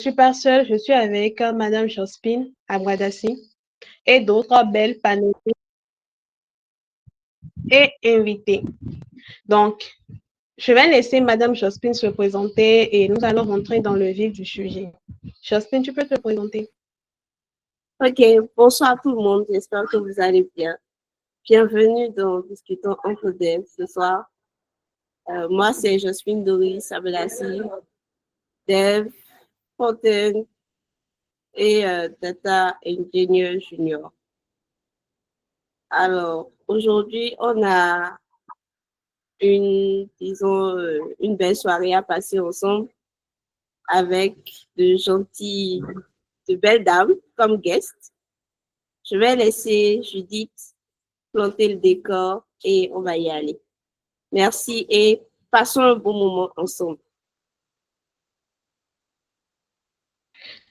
suis pas seule, je suis avec Madame Jospin Abradassi et d'autres belles panélistes et invités. Donc, je vais laisser Madame Jospin se présenter et nous allons rentrer dans le vif du sujet. Jospin, tu peux te présenter. Ok, bonsoir tout le monde, j'espère que vous allez bien. Bienvenue dans Discutons entre devs ce soir. Moi, c'est Josephine Doris Abedassi, dev, front-end et data engineer junior. Alors, aujourd'hui, on a une belle soirée à passer ensemble avec de belles dames comme guests. Je vais laisser Judith planter le décor et on va y aller. Merci et passons un bon moment ensemble.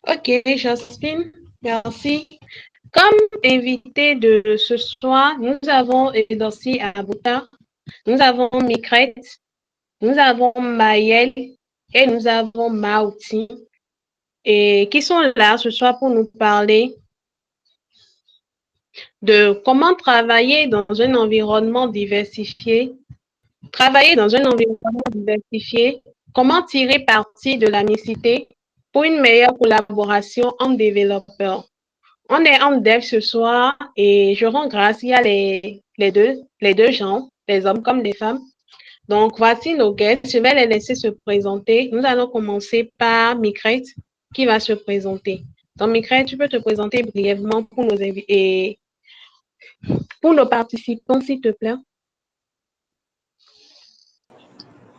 Ok, Jospin, merci. Comme invité de ce soir, nous avons Edossi Abouta, nous avons Mikret, nous avons Maël et nous avons Mauti, et qui sont là ce soir pour nous parler de comment travailler dans un environnement diversifié, comment tirer parti de la mixité pour une meilleure collaboration entre développeurs. On est en dev ce soir et je rends grâce, il y a les deux gens, les hommes comme les femmes. Donc, voici nos guests. Je vais les laisser se présenter. Nous allons commencer par Mikret qui va se présenter. Donc, Mikret, tu peux te présenter brièvement pour nos invités et pour nos participants, s'il te plaît.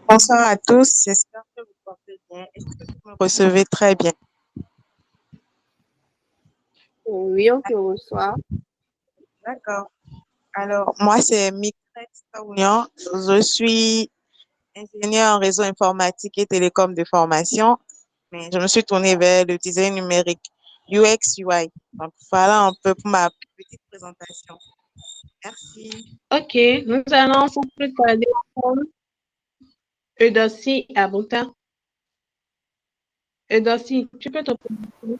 Bonsoir à tous, j'espère que vous portez bien. Est-ce que vous me recevez très bien? Oui, on te reçoit. D'accord. Alors, moi, c'est Mikret Kaoulian. Je suis ingénieure en réseau informatique et télécom de formation, mais je me suis tournée vers le design numérique, UX, UI. Donc, voilà un peu pour ma petite présentation. Merci. Ok, nous allons sans plus tarder prendre Eudossi Abouta. Eudossi, tu peux te présenter?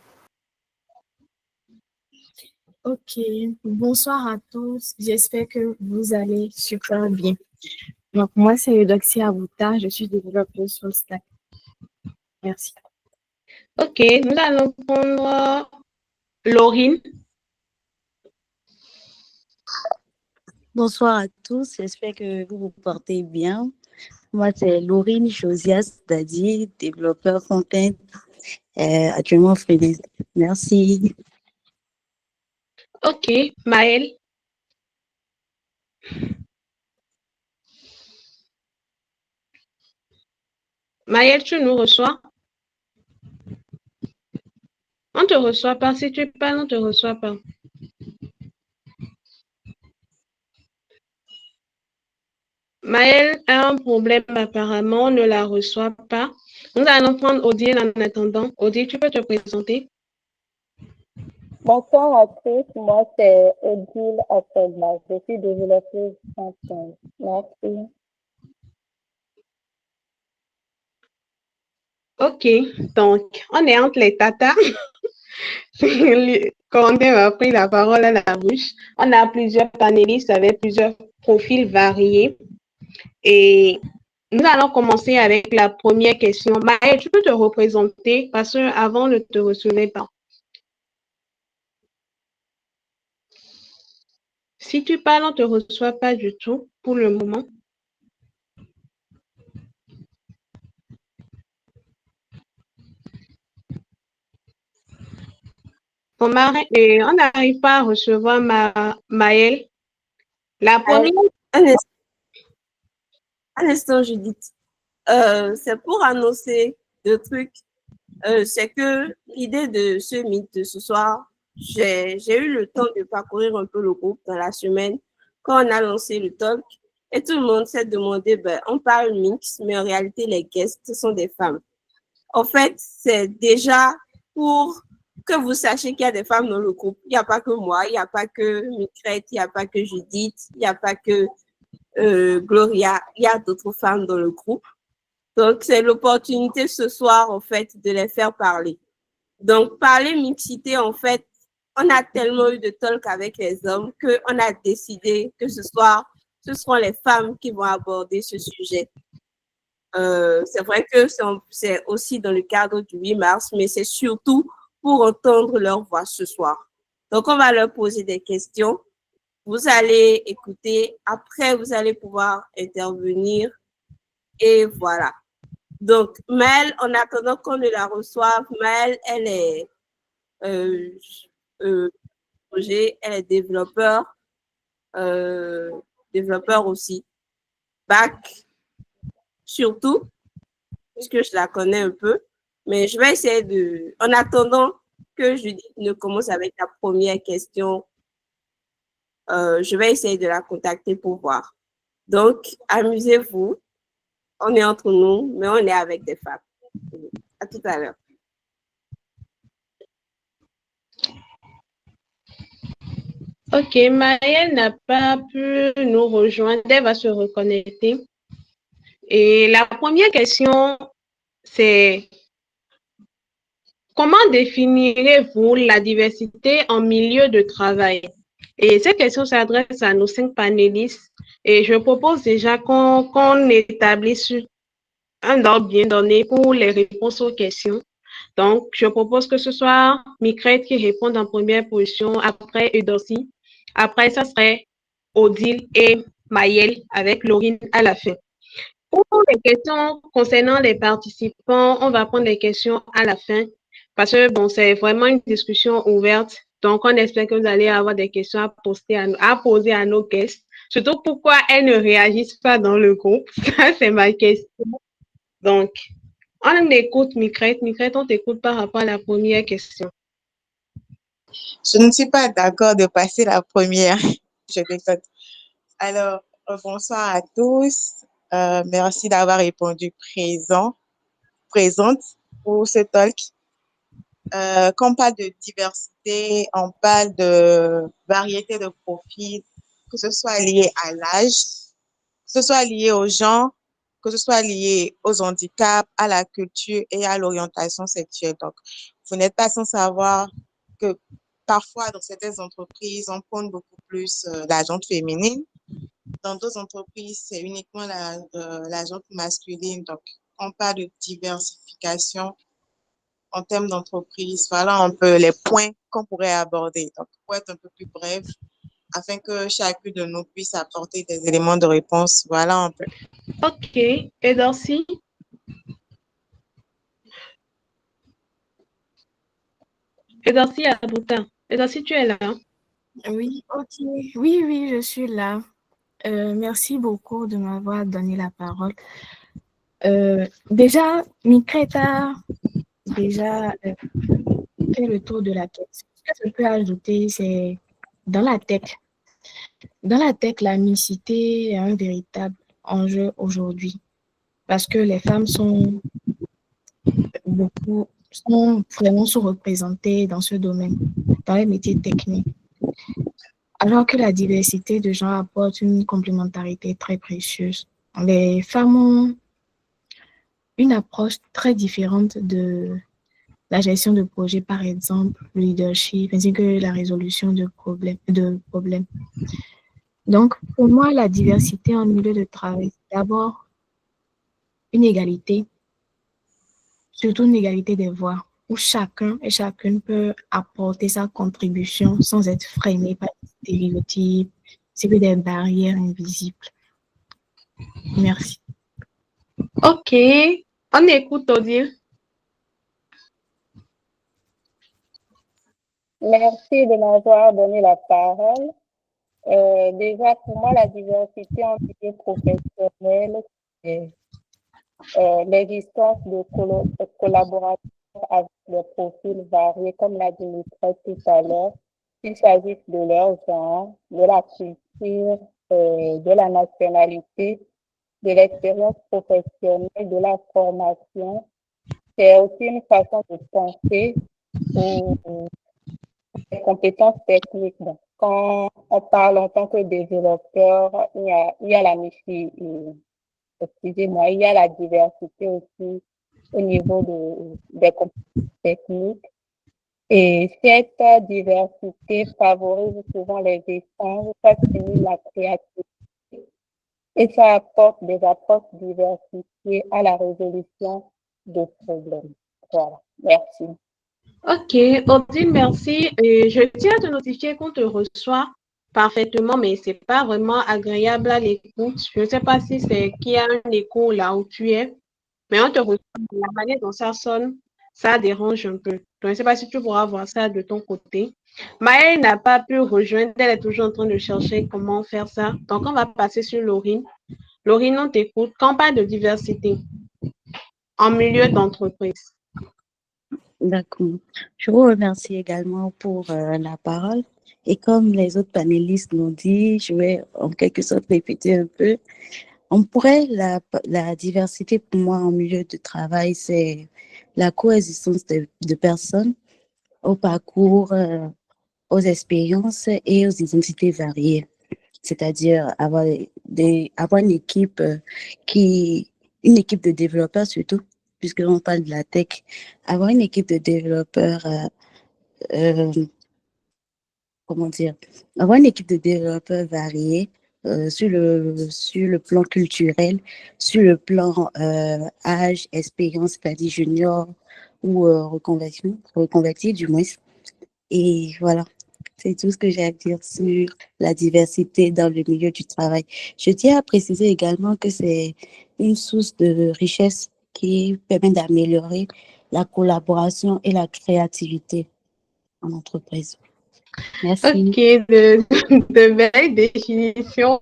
Ok, bonsoir à tous. J'espère que vous allez super bien. Donc, moi, c'est Eudoxie Abouta. Je suis développeuse sur le Slack. Merci. Ok, nous allons prendre Laurine. Bonsoir à tous, j'espère que vous vous portez bien. Moi, c'est Laurine Josias Dadi, développeur front-end, actuellement freelance. Merci. Ok, Maël. Maël, tu nous reçois? On ne te reçoit pas. Si tu parles, on ne te reçoit pas. Maël a un problème apparemment, on ne la reçoit pas. Nous allons prendre Odile en attendant. Odile, tu peux te présenter? Bonsoir à tous, moi c'est Odile Afedla, je suis développeuse front-end. Merci. Ok, donc on est entre les tatas. Corentin m'a pris la parole à la bouche. On a plusieurs panélistes avec plusieurs profils variés. Et nous allons commencer avec la première question. Maëlle, tu peux te représenter parce qu'avant, on ne te recevait pas. Si tu parles, on ne te reçoit pas du tout pour le moment. On n'arrive pas à recevoir Maëlle. La première... Un instant, Judith. C'est pour annoncer deux trucs. C'est que l'idée de ce mythe de ce soir, j'ai eu le temps de parcourir un peu le groupe dans la semaine quand on a lancé le talk et tout le monde s'est demandé, ben, on parle mix, mais en réalité, les guests sont des femmes. En fait, c'est déjà pour que vous sachiez qu'il y a des femmes dans le groupe. Il n'y a pas que moi, il n'y a pas que Mikrette, il n'y a pas que Judith, il n'y a pas que Gloria, il y a d'autres femmes dans le groupe. Donc, c'est l'opportunité ce soir, en fait, de les faire parler. Donc, parler mixité, en fait, on a tellement eu de talk avec les hommes qu'on a décidé que ce soir, ce seront les femmes qui vont aborder ce sujet. C'est vrai que c'est aussi dans le cadre du 8 mars, mais c'est surtout pour entendre leur voix ce soir. Donc, on va leur poser des questions. Vous allez écouter. Après, vous allez pouvoir intervenir. Et voilà. Donc, Mel, en attendant qu'on ne la reçoive, Mel, elle est projet, elle est développeur aussi. Bac, surtout, puisque je la connais un peu. Mais je vais essayer de, en attendant que Judith ne commence avec la première question, je vais essayer de la contacter pour voir. Donc, amusez-vous. On est entre nous, mais on est avec des femmes. À tout à l'heure. Ok, Maëlle n'a pas pu nous rejoindre. Elle va se reconnecter. Et la première question, c'est comment définirez-vous la diversité en milieu de travail? Et cette question s'adresse à nos 5 panélistes. Et je propose déjà qu'on établisse un ordre bien donné pour les réponses aux questions. Donc, je propose que ce soit Micrète qui réponde en première position, après Eudorsi. Après, ça serait Odile et Maëlle avec Laurine à la fin. Pour les questions concernant les participants, on va prendre les questions à la fin parce que bon, c'est vraiment une discussion ouverte. Donc, on espère que vous allez avoir des questions à poser à nos guests. Surtout pourquoi elles ne réagissent pas dans le groupe. Ça, c'est ma question. Donc, on écoute Micrète. Micrète, on t'écoute par rapport à la première question. Je ne suis pas d'accord de passer la première. Je déconne. Alors, bonsoir à tous. Merci d'avoir répondu présente pour ce talk. Quand on parle de diversité, on parle de variété de profils, que ce soit lié à l'âge, que ce soit lié aux gens, que ce soit lié aux handicaps, à la culture et à l'orientation sexuelle. Donc, vous n'êtes pas sans savoir que parfois, dans certaines entreprises, on prône beaucoup plus la gente féminine. Dans d'autres entreprises, c'est uniquement la gente masculine. Donc, on parle de diversification en termes d'entreprise. Voilà un peu les points qu'on pourrait aborder. Donc, pour être un peu plus bref, afin que chacune de nous puisse apporter des éléments de réponse. Voilà un peu. Ok. Et Darcy? Et Darcy Aboutin. Et Darcy, tu es là? Oui, ok. Oui, je suis là. Merci beaucoup de m'avoir donné la parole. Déjà, Micrète a déjà fait le tour de la question. Ce que je peux ajouter, c'est dans la tech. Dans la tech, la mixité est un véritable enjeu aujourd'hui parce que les femmes sont vraiment sous-représentées dans ce domaine, dans les métiers techniques. Alors que la diversité de genre apporte une complémentarité très précieuse. Les femmes ont une approche très différente de la gestion de projets, par exemple, le leadership, ainsi que la résolution de problèmes. Donc, pour moi, la diversité en milieu de travail, c'est d'abord une égalité, surtout une égalité des voix, où chacun et chacune peut apporter sa contribution sans être freiné par des stéréotypes, c'est que des barrières invisibles. Merci. Ok. On écoute Odile. Merci de m'avoir donné la parole. Déjà, pour moi, la diversité en milieu professionnel, c'est l'existence de collaborateurs avec des profils variés, comme l'a dit Mitra tout à l'heure, qu'il s'agisse de leur genre, de la culture, de la nationalité, de l'expérience professionnelle, de la formation. C'est aussi une façon de penser ou des compétences techniques. Donc, quand on parle en tant que développeur, il y a la excusez-moi, il y a la diversité aussi au niveau des compétences techniques. Et cette diversité favorise souvent les échanges, ça stimule la créativité et ça apporte des approches diversifiées à la résolution de problèmes. Voilà, merci. Ok, Odile, merci. Et je tiens à te notifier qu'on te reçoit parfaitement, mais c'est pas vraiment agréable à l'écoute. Je ne sais pas si c'est qu'il y a un écho là où tu es, mais on te reçoit. La manière dont ça sonne, ça dérange un peu. Je ne sais pas si tu pourras voir ça de ton côté. Maëlle n'a pas pu rejoindre. Elle est toujours en train de chercher comment faire ça. Donc, on va passer sur Laurine. Laurine, on t'écoute. Quand on parle de diversité en milieu d'entreprise. D'accord. Je vous remercie également pour la parole. Et comme les autres panélistes l'ont dit, je vais en quelque sorte répéter un peu. On pourrait, la diversité pour moi en milieu de travail, c'est la coexistence de personnes au parcours, aux expériences et aux identités variées. C'est-à-dire avoir une équipe une équipe de développeurs surtout, puisqu'on parle de la tech, avoir une équipe de développeurs, euh, comment dire, avoir une équipe de développeurs variés sur le plan culturel, sur le plan âge, expérience, c'est-à-dire junior ou reconverti du moins. Et voilà, c'est tout ce que j'ai à dire sur la diversité dans le milieu du travail. Je tiens à préciser également que c'est une source de richesse qui permet d'améliorer la collaboration et la créativité en entreprise. Merci. Ok, de belles définitions.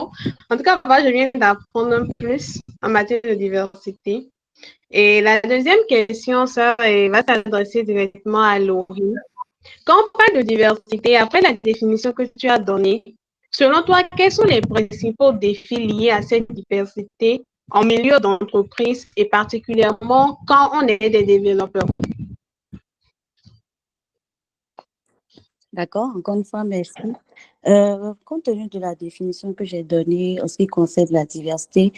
En tout cas, moi, je viens d'apprendre un plus en matière de diversité. Et la deuxième question, ça va s'adresser directement à Laurie. Quand on parle de diversité, après la définition que tu as donnée, selon toi, quels sont les principaux défis liés à cette diversité en milieu d'entreprise et particulièrement quand on est des développeurs? D'accord, encore une fois, merci. Compte tenu de la définition que j'ai donnée en ce qui concerne la diversité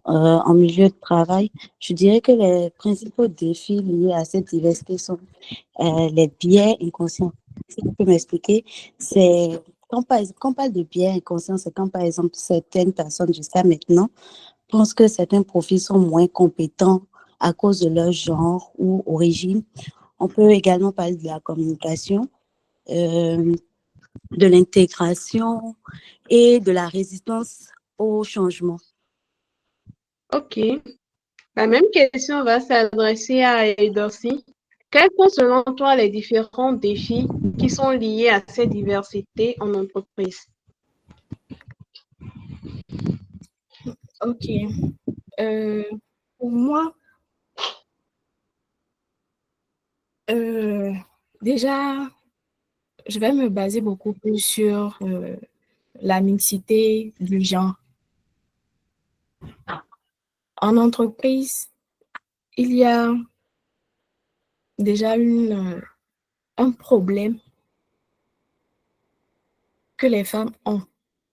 en milieu de travail, je dirais que les principaux défis liés à cette diversité sont les biais inconscients. Si tu peux m'expliquer, c'est quand on parle de biais inconscients, c'est quand par exemple certaines personnes jusqu'à maintenant pensent que certains profils sont moins compétents à cause de leur genre ou origine. On peut également parler de la communication, euh, de l'intégration et de la résistance au changement. Ok. La même question va s'adresser à Edorsi. Quels sont selon toi les différents défis qui sont liés à cette diversité en entreprise? Ok. Pour moi, déjà, je vais me baser beaucoup plus sur la mixité du genre. En entreprise, il y a déjà un problème que les femmes ont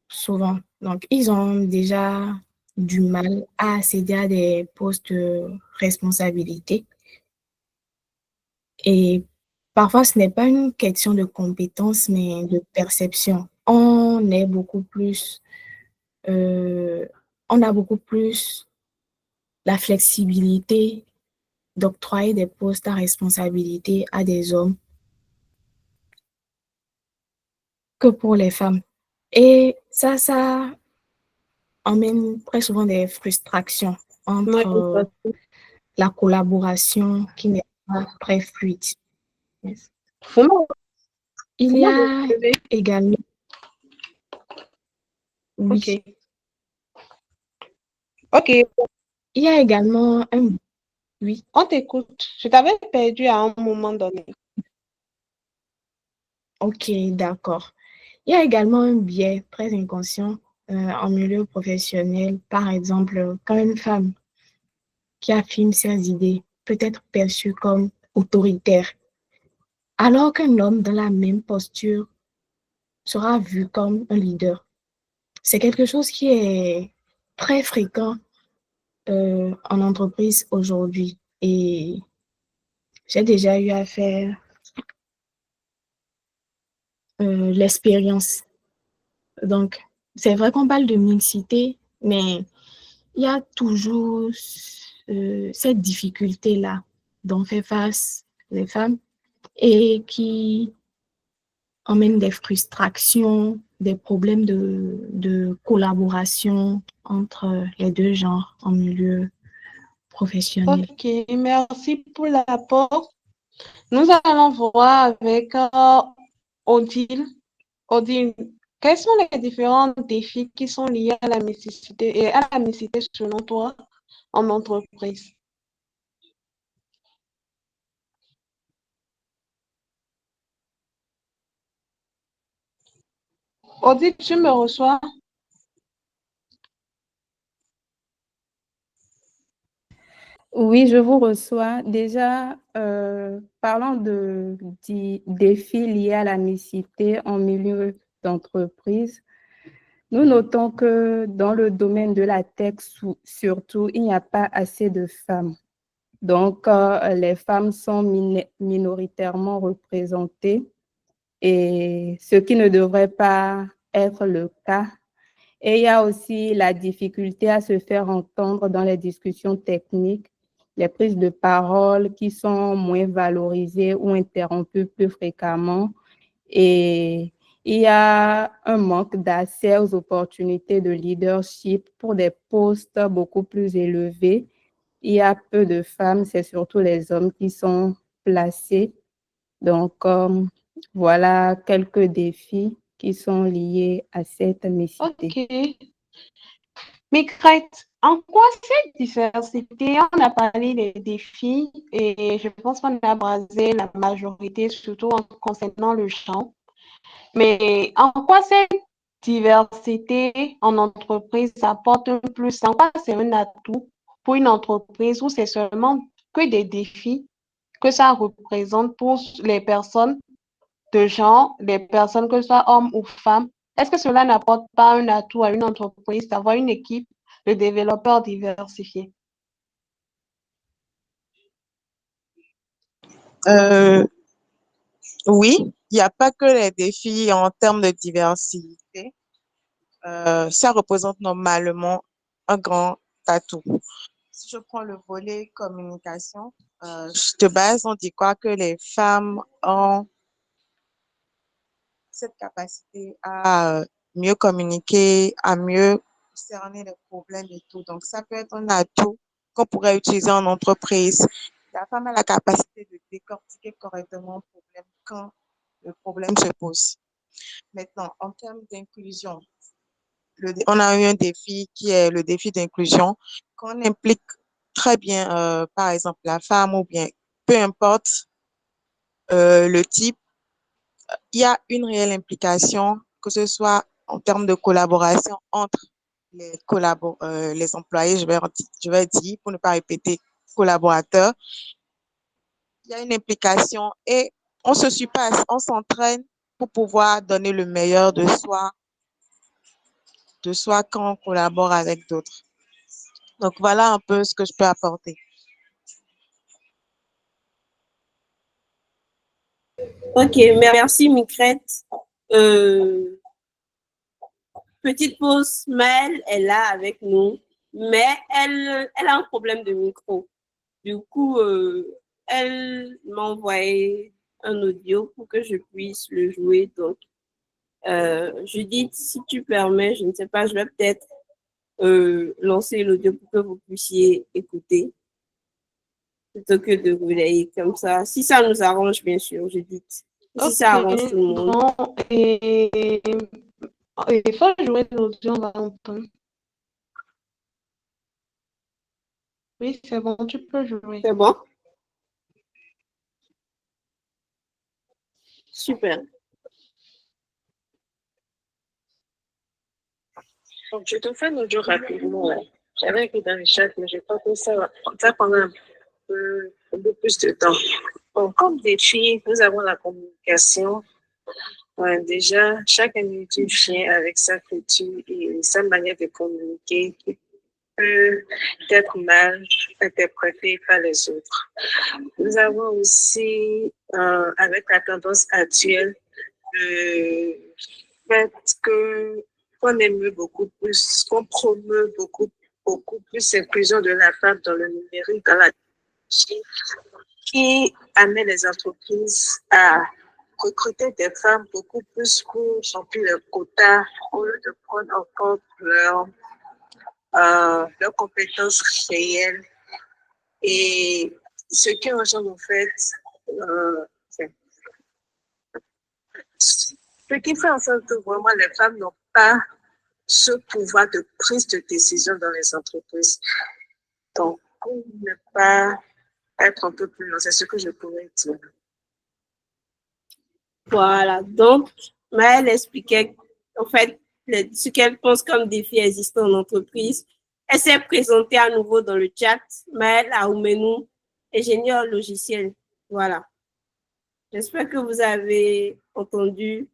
souvent. Donc, ils ont déjà du mal à accéder à des postes de responsabilité. Et parfois, ce n'est pas une question de compétence, mais de perception. On a beaucoup plus la flexibilité d'octroyer des postes à responsabilité à des hommes que pour les femmes. Et ça emmène très souvent des frustrations entre la collaboration qui n'est pas très fluide. Yes. Il y a également... Oui. Ok. Il y a également un... Oui. On t'écoute. Je t'avais perdu à un moment donné. Ok, d'accord. Il y a également un biais très inconscient en milieu professionnel. Par exemple, quand une femme qui affirme ses idées peut être perçue comme autoritaire, alors qu'un homme dans la même posture sera vu comme un leader. C'est quelque chose qui est très fréquent en entreprise aujourd'hui et j'ai déjà eu à faire l'expérience. Donc, c'est vrai qu'on parle de mixité, mais il y a toujours cette difficulté-là dont fait face les femmes et qui emmène des frustrations, des problèmes de collaboration entre les deux genres en milieu professionnel. Ok, merci pour l'apport. Nous allons voir avec Odile. Odile, quels sont les différents défis qui sont liés à la mixité et à la mixité selon toi en entreprise? Odile, tu me reçois? Oui, je vous reçois. Déjà, parlant défis liés à la mixité en milieu d'entreprise, nous notons que dans le domaine de la tech, surtout, il n'y a pas assez de femmes. Donc, les femmes sont minoritairement représentées et ce qui ne devrait pas être le cas. Et il y a aussi la difficulté à se faire entendre dans les discussions techniques, les prises de parole qui sont moins valorisées ou interrompues plus fréquemment. Et il y a un manque d'accès aux opportunités de leadership pour des postes beaucoup plus élevés. Il y a peu de femmes, c'est surtout les hommes qui sont placés. Donc, voilà quelques défis qui sont liés à cette mixité. Ok. Migrate, en quoi cette diversité, on a parlé des défis et je pense qu'on a brasé la majorité, surtout en concernant le genre. Mais en quoi cette diversité en entreprise apporte un plus? En quoi c'est un atout pour une entreprise ou c'est seulement que des défis que ça représente pour les personnes de genre, les personnes que ce soit hommes ou femmes? Est-ce que cela n'apporte pas un atout à une entreprise d'avoir une équipe de développeurs diversifiés? Oui, il n'y a pas que les défis en termes de diversité. Ça représente normalement un grand atout. Si je prends le volet communication, de base, on dit quoi que les femmes ont cette capacité à mieux communiquer, à mieux cerner les problèmes et tout. Donc, ça peut être un atout qu'on pourrait utiliser en entreprise. La femme a la capacité de décortiquer correctement le problème quand le problème se pose. Maintenant, en termes d'inclusion, on a eu un défi qui est le défi d'inclusion, qu'on implique très bien, par exemple, la femme ou bien peu importe le type, il y a une réelle implication, que ce soit en termes de collaboration entre les employés, je vais dire, pour ne pas répéter collaborateurs. Il y a une implication et on se surpasse, on s'entraîne pour pouvoir donner le meilleur de soi quand on collabore avec d'autres. Donc, voilà un peu ce que je peux apporter. Ok, merci Migrette. Petite pause, Maëlle est là avec nous, mais elle a un problème de micro. Du coup, elle m'a envoyé un audio pour que je puisse le jouer. Donc, Judith, si tu permets, je ne sais pas, je vais peut-être lancer l'audio pour que vous puissiez écouter plutôt que de relayer comme ça. Si ça nous arrange, bien sûr, Judith. Si ça Ok, arrange tout le monde. bon, et il faut jouer l'audio, on va entendre. Oui, c'est bon, tu peux jouer. C'est bon? Super. Donc, je te fais l'audio rapidement. Ouais. J'avais écrit dans le chat, mais je crois que ça prendra un peu plus de temps. Bon, comme défi, nous avons la communication. Ouais, déjà, chaque individu vient avec sa culture et sa manière de communiquer qui peut être mal interprétée par les autres. Nous avons aussi, avec la tendance actuelle, le fait qu'on aime beaucoup plus, qu'on promeut beaucoup plus l'inclusion de la femme dans le numérique, dans la qui amène les entreprises à recruter des femmes beaucoup plus pour remplir leurs quotas au lieu de prendre en compte leurs compétences réelles. Et ce qui engendre en fait, ce qui fait en sorte que vraiment les femmes n'ont pas ce pouvoir de prise de décision dans les entreprises. Donc, pour ne pas être un peu plus long, c'est ce que je pourrais dire. Voilà, donc Maëlle expliquait en fait ce qu'elle pense comme défi existant en entreprise. Elle s'est présentée à nouveau dans le chat. Maëlle Aoumenou, ingénieure logiciel. Voilà. J'espère que vous avez entendu.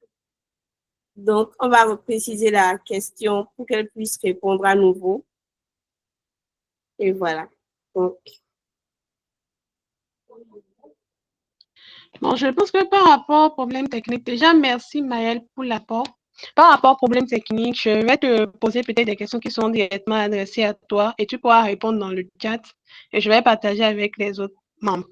Donc, on va repréciser la question pour qu'elle puisse répondre à nouveau. Et voilà. Donc, Bon, je pense que par rapport au problème technique, déjà, merci Maëlle pour l'apport. Par rapport au problème technique, je vais te poser peut-être des questions qui sont directement adressées à toi et tu pourras répondre dans le chat et je vais partager avec les autres membres.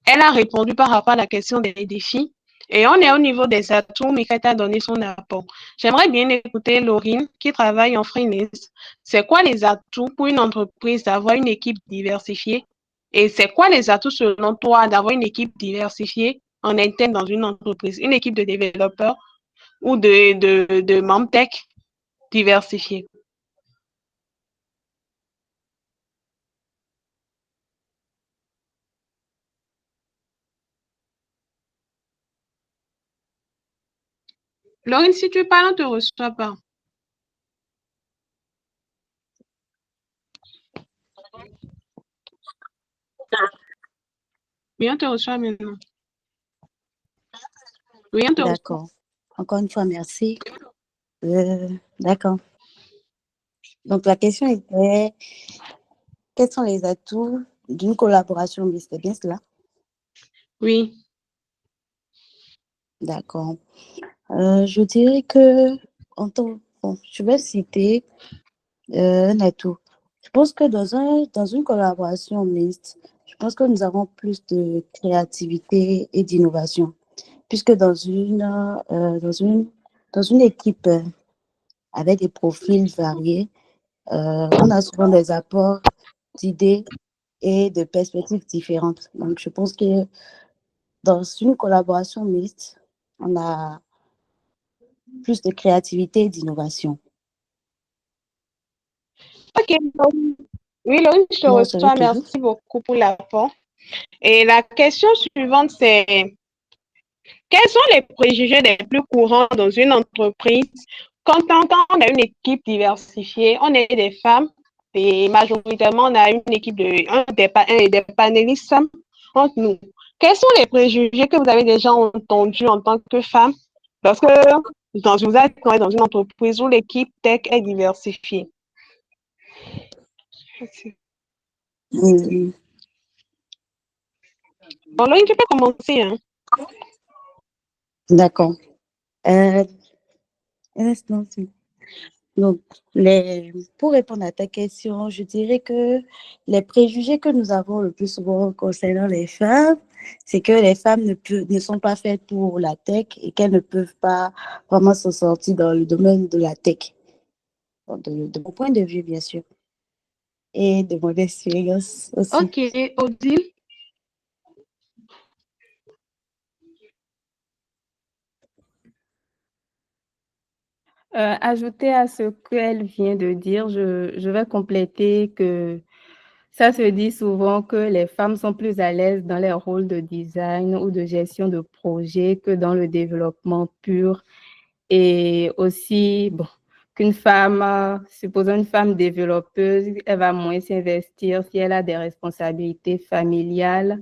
Elle a répondu par rapport à la question des défis et on est au niveau des atouts. Michael a donné son apport. J'aimerais bien écouter Laurine qui travaille en freelance. C'est quoi les atouts pour une entreprise d'avoir une équipe diversifiée? Et c'est quoi les atouts selon toi d'avoir une équipe diversifiée en interne dans une entreprise, une équipe de développeurs ou de membres tech diversifiés? Laurine, si tu parles, on ne te reçoit pas. Oui, on te reçoit maintenant. Oui, on te reçoit. D'accord. Encore une fois, merci. D'accord. Donc, la question était, quels sont les atouts d'une collaboration mixte? C'est bien cela? Oui. D'accord. Je dirais que, je vais citer un atout. Je pense que dans une collaboration mixte, je pense que nous avons plus de créativité et d'innovation, puisque dans une équipe avec des profils variés, on a souvent des apports d'idées et de perspectives différentes. Donc, je pense que dans une collaboration mixte, on a plus de créativité et d'innovation. Ok. Oui, Laurine, je te Non, c'est reçois. toujours. Merci beaucoup pour l'apport. Et la question suivante, c'est quels sont les préjugés les plus courants dans une entreprise quand on a une équipe diversifiée, on est des femmes et majoritairement on a une équipe des panélistes femmes entre nous. Quels sont les préjugés que vous avez déjà entendus en tant que femme lorsque vous êtes dans une entreprise où l'équipe tech est diversifiée? Bon, Laurine, tu peux commencer. Hein? D'accord. Donc, pour répondre à ta question, je dirais que les préjugés que nous avons le plus souvent concernant les femmes, c'est que les femmes ne sont pas faites pour la tech et qu'elles ne peuvent pas vraiment s'en sortir dans le domaine de la tech. De mon point de vue, bien sûr. Et de mon expérience aussi. Ok, Odile. Ajouter à ce qu'elle vient de dire, je vais compléter que ça se dit souvent que les femmes sont plus à l'aise dans les rôles de design ou de gestion de projet que dans le développement pur. Et aussi, bon, qu'une femme, supposons une femme développeuse, elle va moins s'investir si elle a des responsabilités familiales.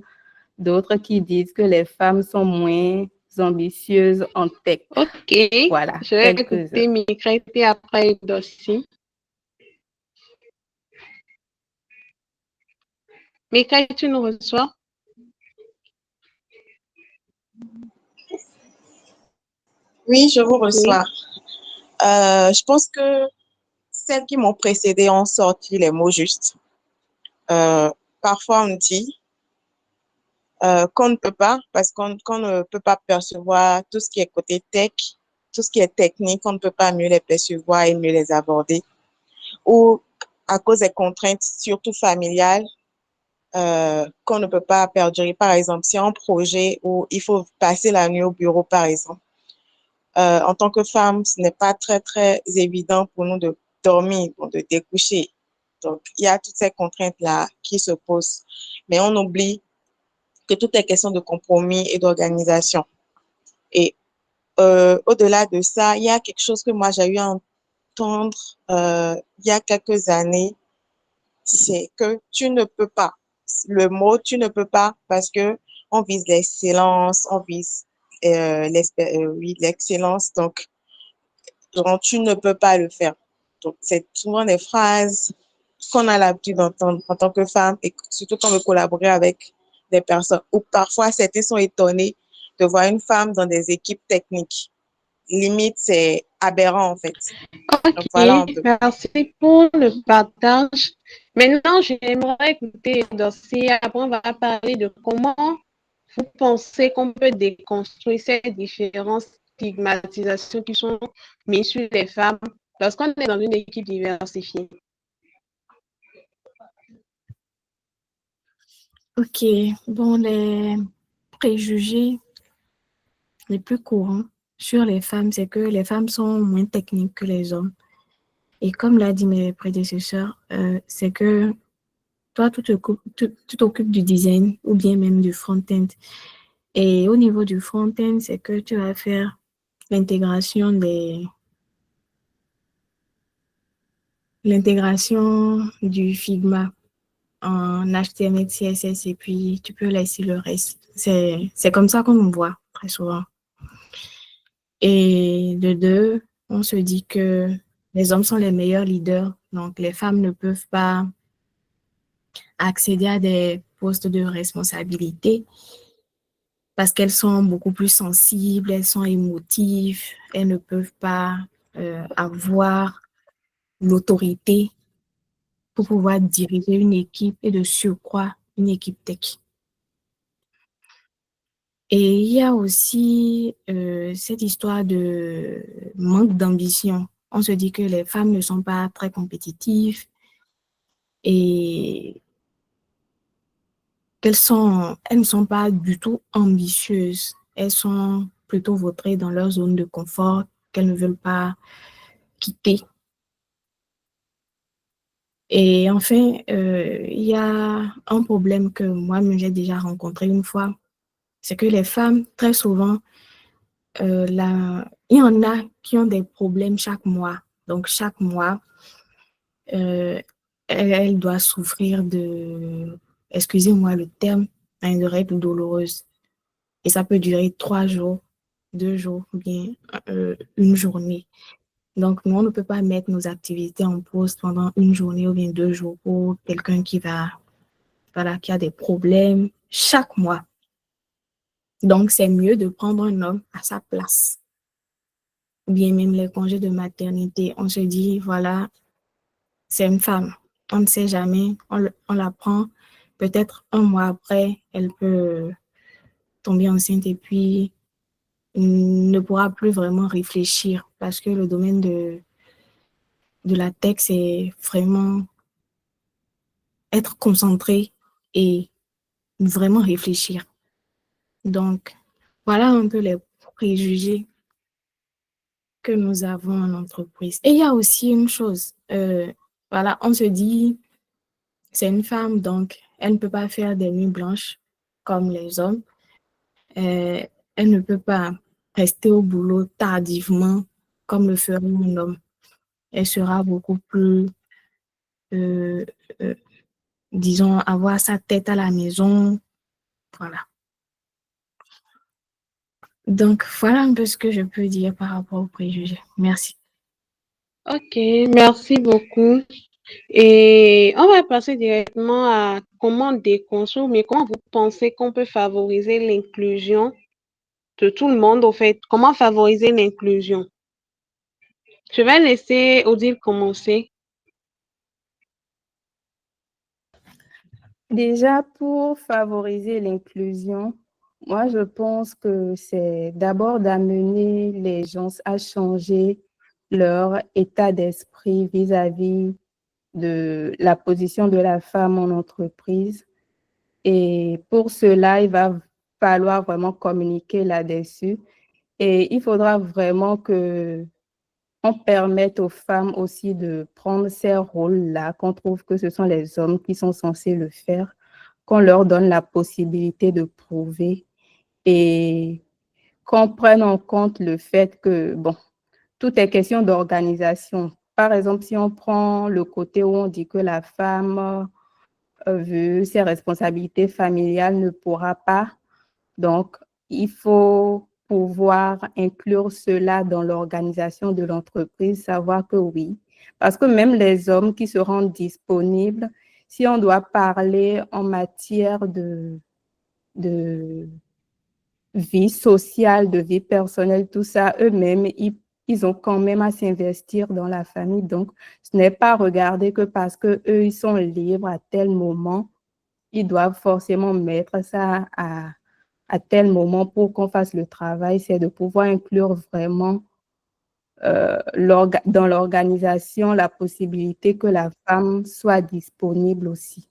D'autres qui disent que les femmes sont moins ambitieuses en tech. Ok, voilà, je vais écouter Michael et après Dossi. Michael, tu nous reçois? Oui, je vous Oui. reçois. Je pense que celles qui m'ont précédé ont sorti les mots justes. Parfois, on dit qu'on ne peut pas, parce qu'on ne peut pas percevoir tout ce qui est côté tech, tout ce qui est technique, on ne peut pas mieux les percevoir et mieux les aborder. Ou à cause des contraintes, surtout familiales, qu'on ne peut pas perdurer. Par exemple, si un projet où il faut passer la nuit au bureau, par exemple, en tant que femme, ce n'est pas très, très évident pour nous de dormir, ou de découcher. Donc, il y a toutes ces contraintes-là qui se posent. Mais on oublie que tout est question de compromis et d'organisation. Et au-delà de ça, il y a quelque chose que moi j'ai eu à entendre il y a quelques années, c'est que tu ne peux pas. Le mot tu ne peux pas parce que on vise l'excellence, on vise oui, l'excellence. Donc, genre, tu ne peux pas le faire. Donc, c'est souvent des phrases qu'on a l'habitude d'entendre en tant que femme et surtout quand on veut collaborer avec des personnes ou parfois certains sont étonnés de voir une femme dans des équipes techniques. Limite, c'est aberrant en fait. Donc Ok, voilà un peu. merci pour le partage. Maintenant, j'aimerais écouter Dorcy. Après, on va parler de comment vous pensez qu'on peut déconstruire ces différentes stigmatisations qui sont mises sur les femmes lorsqu'on est dans une équipe diversifiée. Ok, bon, les préjugés les plus courants sur les femmes, c'est que les femmes sont moins techniques que les hommes. Et comme l'a dit mes prédécesseurs, c'est que toi, tu t'occupes du design ou bien même du front-end. Et au niveau du front-end, c'est que tu vas faire l'intégration du Figma en HTML, CSS et puis tu peux laisser le reste. C'est comme ça qu'on me voit très souvent. Et de deux, on se dit que les hommes sont les meilleurs leaders, donc les femmes ne peuvent pas accéder à des postes de responsabilité parce qu'elles sont beaucoup plus sensibles, elles sont émotives, elles ne peuvent pas avoir l'autorité pour pouvoir diriger une équipe et de surcroît une équipe tech. Et il y a aussi cette histoire de manque d'ambition. On se dit que les femmes ne sont pas très compétitives et elles ne sont pas du tout ambitieuses. Elles sont plutôt vautrées dans leur zone de confort qu'elles ne veulent pas quitter. Et enfin, il y a un problème que moi-même j'ai déjà rencontré une fois, c'est que les femmes, très souvent, il y en a qui ont des problèmes chaque mois. Donc, chaque mois, elle doit souffrir excusez-moi le terme, de règles douloureuses. Et ça peut durer 3 jours, 2 jours, ou bien une journée. Donc, nous, on ne peut pas mettre nos activités en pause pendant une journée ou bien 2 jours pour quelqu'un qui a des problèmes chaque mois. Donc, c'est mieux de prendre un homme à sa place. Ou bien même les congés de maternité, on se dit, voilà, c'est une femme. On ne sait jamais, on la prend. Peut-être un mois après, elle peut tomber enceinte et puis ne pourra plus vraiment réfléchir parce que le domaine de la tech, c'est vraiment être concentré et vraiment réfléchir. Donc, voilà un peu les préjugés que nous avons en entreprise. Et il y a aussi une chose, voilà, on se dit, c'est une femme, donc elle ne peut pas faire des nuits blanches comme les hommes. Elle ne peut pas rester au boulot tardivement comme le ferait un homme. Elle sera beaucoup plus, euh, euh, disons, avoir sa tête à la maison. Voilà. Donc, voilà un peu ce que je peux dire par rapport aux préjugés. Merci. Ok, merci beaucoup. Et on va passer directement à comment déconstruire, mais comment vous pensez qu'on peut favoriser l'inclusion de tout le monde, au fait, comment favoriser l'inclusion? Je vais laisser Odile commencer. Déjà, pour favoriser l'inclusion, moi, je pense que c'est d'abord d'amener les gens à changer leur état d'esprit vis-à-vis de la position de la femme en entreprise. Et pour cela, il va falloir vraiment communiquer là-dessus. Et il faudra vraiment que on permette aux femmes aussi de prendre ces rôles-là, qu'on trouve que ce sont les hommes qui sont censés le faire, qu'on leur donne la possibilité de prouver et qu'on prenne en compte le fait que, bon, tout est question d'organisation. Par exemple, si on prend le côté où on dit que la femme, vu ses responsabilités familiales, ne pourra pas, donc il faut pouvoir inclure cela dans l'organisation de l'entreprise, savoir que oui, parce que même les hommes qui se rendent disponibles, si on doit parler en matière de vie sociale, de vie personnelle, tout ça, eux-mêmes, ils ont quand même à s'investir dans la famille. Donc, ce n'est pas regarder que parce que eux, ils sont libres à tel moment, ils doivent forcément mettre ça à tel moment pour qu'on fasse le travail, c'est de pouvoir inclure vraiment dans l'organisation la possibilité que la femme soit disponible aussi.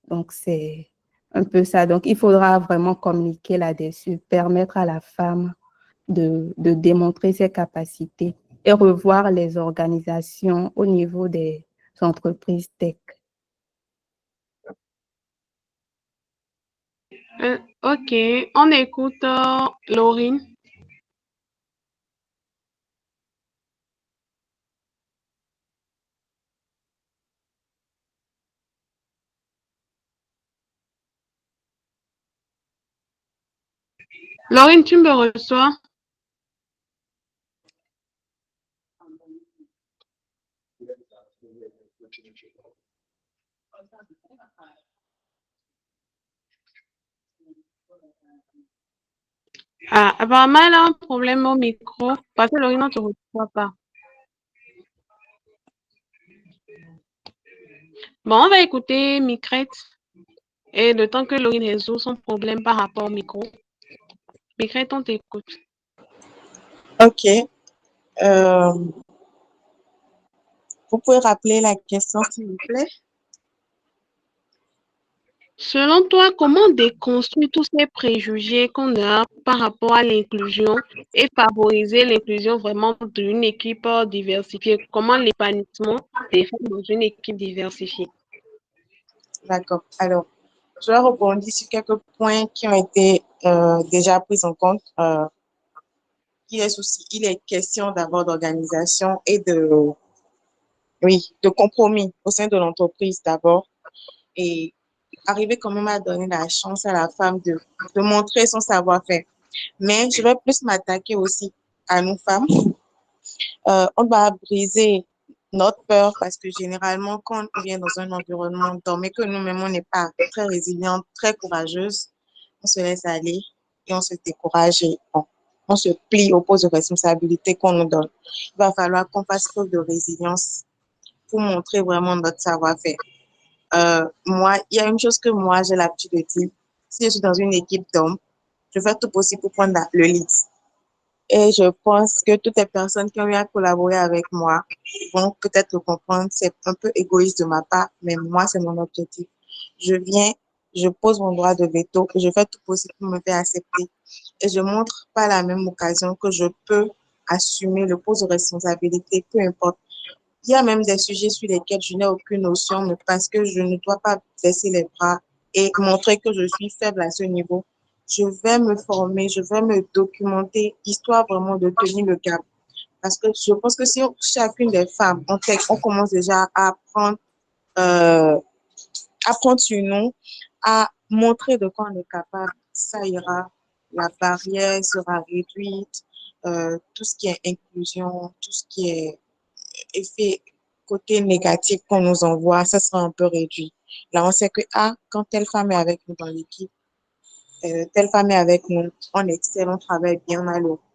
Donc, c'est un peu ça. Donc, il faudra vraiment communiquer là-dessus, permettre à la femme de démontrer ses capacités et revoir les organisations au niveau des entreprises tech. Ok, on écoute Laurine. Laurine, tu me reçois? Ah, apparemment, elle a un problème au micro parce que Laurine ne te reçoit pas. Bon, on va écouter Micrette et le temps que Laurine résout son problème par rapport au micro. Micrette, on t'écoute. Ok. Vous pouvez rappeler la question, s'il vous plaît? Selon toi, comment déconstruire tous ces préjugés qu'on a par rapport à l'inclusion et favoriser l'inclusion vraiment d'une équipe diversifiée? Comment l'épanouissement des femmes dans une équipe diversifiée? D'accord. Alors, je vais rebondir sur quelques points qui ont été déjà pris en compte. Il est question d'abord d'organisation et de compromis au sein de l'entreprise d'abord. Et arriver quand même à donner la chance à la femme de montrer son savoir-faire. Mais je vais plus m'attaquer aussi à nous femmes. On va briser notre peur parce que généralement, quand on vient dans un environnement d'hommes et que nous-mêmes, on n'est pas très résiliente, très courageuse, on se laisse aller et on se décourage et on se plie aux postes de responsabilité qu'on nous donne. Il va falloir qu'on fasse preuve de résilience pour montrer vraiment notre savoir-faire. Moi, il y a une chose que moi, j'ai l'habitude de dire. Si je suis dans une équipe d'hommes, je fais tout possible pour prendre le lead. Et je pense que toutes les personnes qui ont eu à collaborer avec moi vont peut-être le comprendre. C'est un peu égoïste de ma part, mais moi, c'est mon objectif. Je viens, je pose mon droit de veto, je fais tout possible pour me faire accepter. Et je montre par la même occasion que je peux assumer le poste de responsabilité, peu importe. Il y a même des sujets sur lesquels je n'ai aucune notion, mais parce que je ne dois pas baisser les bras et montrer que je suis faible à ce niveau. Je vais me former, je vais me documenter, histoire vraiment de tenir le cap. Parce que je pense que si chacune des femmes, on commence déjà à apprendre sur nous, à montrer de quoi on est capable, ça ira. La barrière sera réduite, tout ce qui est inclusion, tout ce qui est effet côté négatif qu'on nous envoie, ça sera un peu réduit. Là, on sait que, quand telle femme est avec nous dans l'équipe, telle femme est avec nous, on excelle, on travaille bien,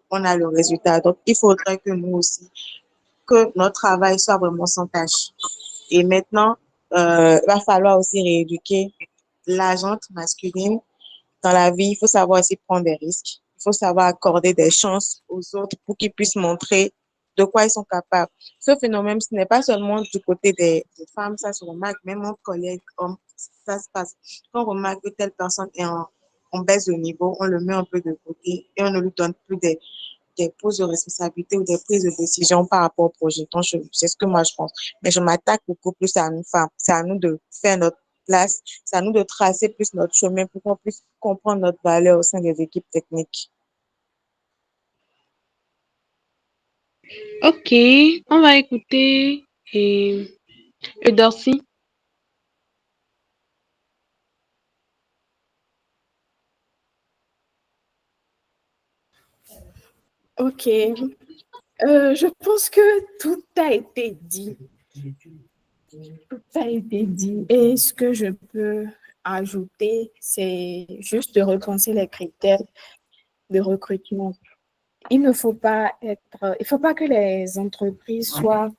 on a le résultat. Donc, il faudrait que nous aussi, que notre travail soit vraiment sans tâche. Et maintenant, il va falloir aussi rééduquer l'agente masculine dans la vie. Il faut savoir aussi prendre des risques. Il faut savoir accorder des chances aux autres pour qu'ils puissent montrer de quoi ils sont capables. Ce phénomène, ce n'est pas seulement du côté des femmes, ça se remarque, même entre collègues hommes, ça se passe. Quand on remarque que telle personne est en baisse de niveau, on le met un peu de côté et on ne lui donne plus des postes de responsabilité ou des prises de décision par rapport au projet. Donc, c'est ce que moi je pense. Mais je m'attaque beaucoup plus à nous femmes. C'est à nous de faire notre place. C'est à nous de tracer plus notre chemin pour qu'on puisse comprendre notre valeur au sein des équipes techniques. Ok, on va écouter Dorcy. Ok. Je pense que tout a été dit. Tout a été dit. Et ce que je peux ajouter, c'est juste de repenser les critères de recrutement. Il ne faut pas il faut pas que les entreprises soient,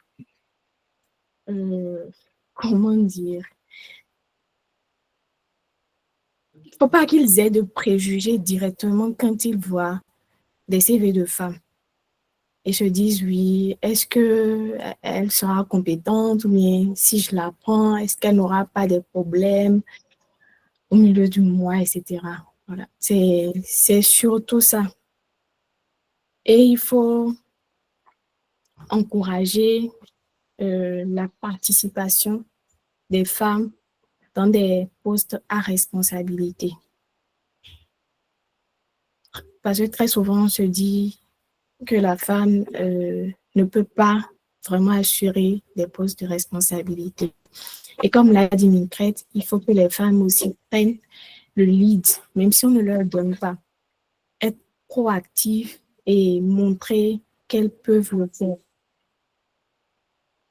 comment dire, il ne faut pas qu'ils aient de préjugés directement quand ils voient des CV de femmes et se disent, oui, est-ce qu'elle sera compétente ou bien si je la prends, est-ce qu'elle n'aura pas de problèmes au milieu du mois, etc. Voilà, c'est surtout ça. Et il faut encourager la participation des femmes dans des postes à responsabilité. Parce que très souvent, on se dit que la femme ne peut pas vraiment assurer des postes de responsabilité. Et comme l'a dit Mildred, il faut que les femmes aussi prennent le lead, même si on ne leur donne pas. Être proactive et montrer qu'elles peuvent le faire.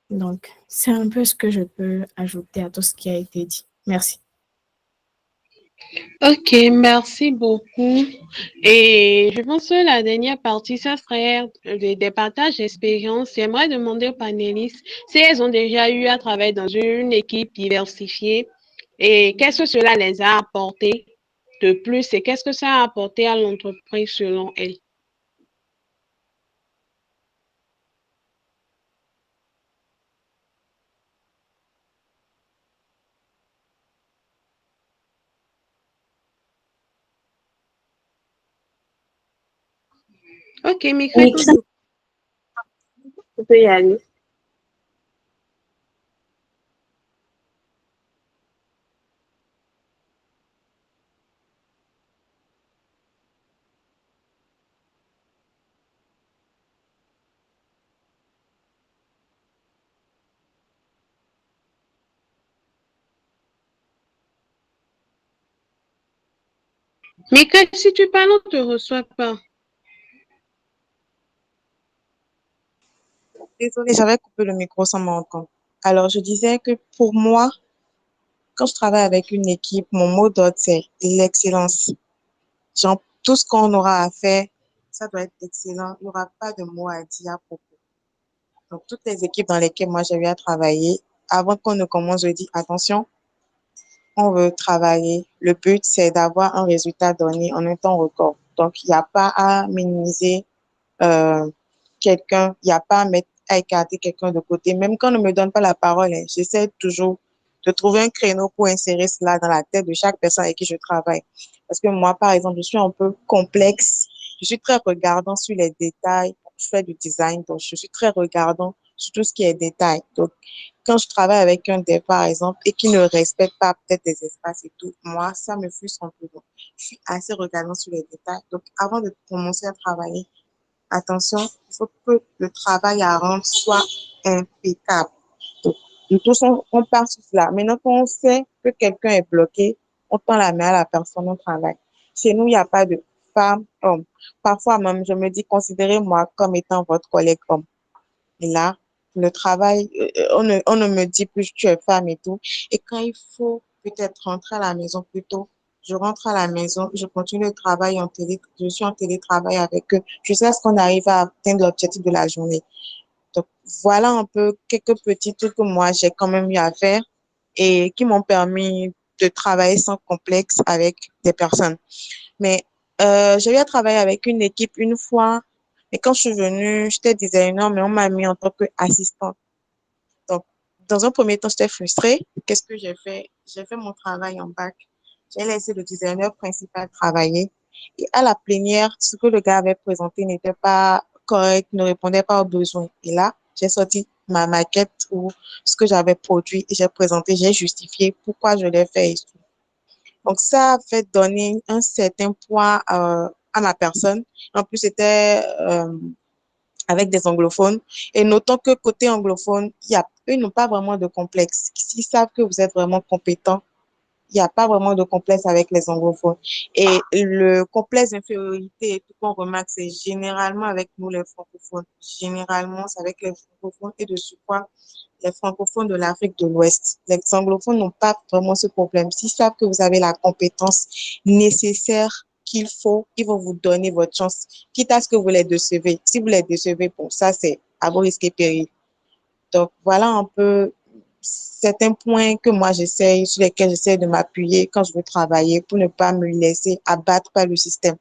Donc, c'est un peu ce que je peux ajouter à tout ce qui a été dit. Merci. Ok, merci beaucoup. Et je pense que la dernière partie, ça serait des partages d'expérience. J'aimerais demander aux panélistes si elles ont déjà eu à travailler dans une équipe diversifiée et qu'est-ce que cela les a apporté de plus et qu'est-ce que ça a apporté à l'entreprise selon elles. Ok, micro. Tu peux y aller. Micro, si tu parles, on ne te reçoit pas. Désolée, j'avais coupé le micro sans m'en rendre compte. Alors, je disais que pour moi, quand je travaille avec une équipe, mon mot d'ordre, c'est l'excellence. Genre, tout ce qu'on aura à faire, ça doit être excellent. Il n'y aura pas de mots à dire à propos. Donc, toutes les équipes dans lesquelles moi j'ai eu à travailler, avant qu'on ne commence, je dis attention, on veut travailler. Le but, c'est d'avoir un résultat donné en un temps record. Donc, il n'y a pas à minimiser euh, quelqu'un, il n'y a pas à écarter quelqu'un de côté. Même quand on ne me donne pas la parole, hein, j'essaie toujours de trouver un créneau pour insérer cela dans la tête de chaque personne avec qui je travaille. Parce que moi, par exemple, je suis un peu complexe. Je suis très regardant sur les détails. Je fais du design, donc je suis très regardant sur tout ce qui est détail. Donc, quand je travaille avec un dev, par exemple, et qui ne respecte pas peut-être des espaces et tout, moi, ça me frustre un peu. Donc, je suis assez regardant sur les détails. Donc, avant de commencer à travailler, attention, il faut que le travail à rendre soit impeccable. Donc, nous tous, on part sur cela. Maintenant, quand on sait que quelqu'un est bloqué, on tend la main à la personne au travail. Chez nous, il n'y a pas de femme, homme. Parfois même, je me dis, considérez-moi comme étant votre collègue homme. Et là, le travail, on ne me dit plus que tu es femme et tout. Et quand il faut peut-être rentrer à la maison plus tôt, je rentre à la maison, je continue le travail je suis en télétravail avec eux jusqu'à ce qu'on arrive à atteindre l'objectif de la journée. Donc, voilà un peu quelques petits trucs que moi, j'ai quand même eu à faire et qui m'ont permis de travailler sans complexe avec des personnes. Mais j'ai eu à travailler avec une équipe une fois. Et quand je suis venue, j'étais designer, mais on m'a mis en tant qu'assistante. Donc, dans un premier temps, j'étais frustrée. Qu'est-ce que j'ai fait? J'ai fait mon travail en bac. J'ai laissé le designer principal travailler. Et à la plénière, ce que le gars avait présenté n'était pas correct, ne répondait pas aux besoins. Et là, j'ai sorti ma maquette ou ce que j'avais produit et j'ai présenté, j'ai justifié pourquoi je l'ai fait et tout. Donc, ça a fait donner un certain poids à ma personne. En plus, c'était avec des anglophones. Et notons que côté anglophone, eux n'ont pas vraiment de complexe. S'ils savent que vous êtes vraiment compétent, il n'y a pas vraiment de complexe avec les anglophones. Et le complexe d'infériorité, tout qu'on remarque, c'est généralement avec nous, les francophones. Généralement, c'est avec les francophones et de surcroît, les francophones de l'Afrique de l'Ouest. Les anglophones n'ont pas vraiment ce problème. S'ils savent que vous avez la compétence nécessaire qu'il faut, ils vont vous donner votre chance, quitte à ce que vous les décevez. Si vous les décevez, bon, ça, c'est à vos risques et périls. Donc, voilà un peu certains points que moi j'essaye, sur lesquels j'essaie de m'appuyer quand je veux travailler pour ne pas me laisser abattre par le système.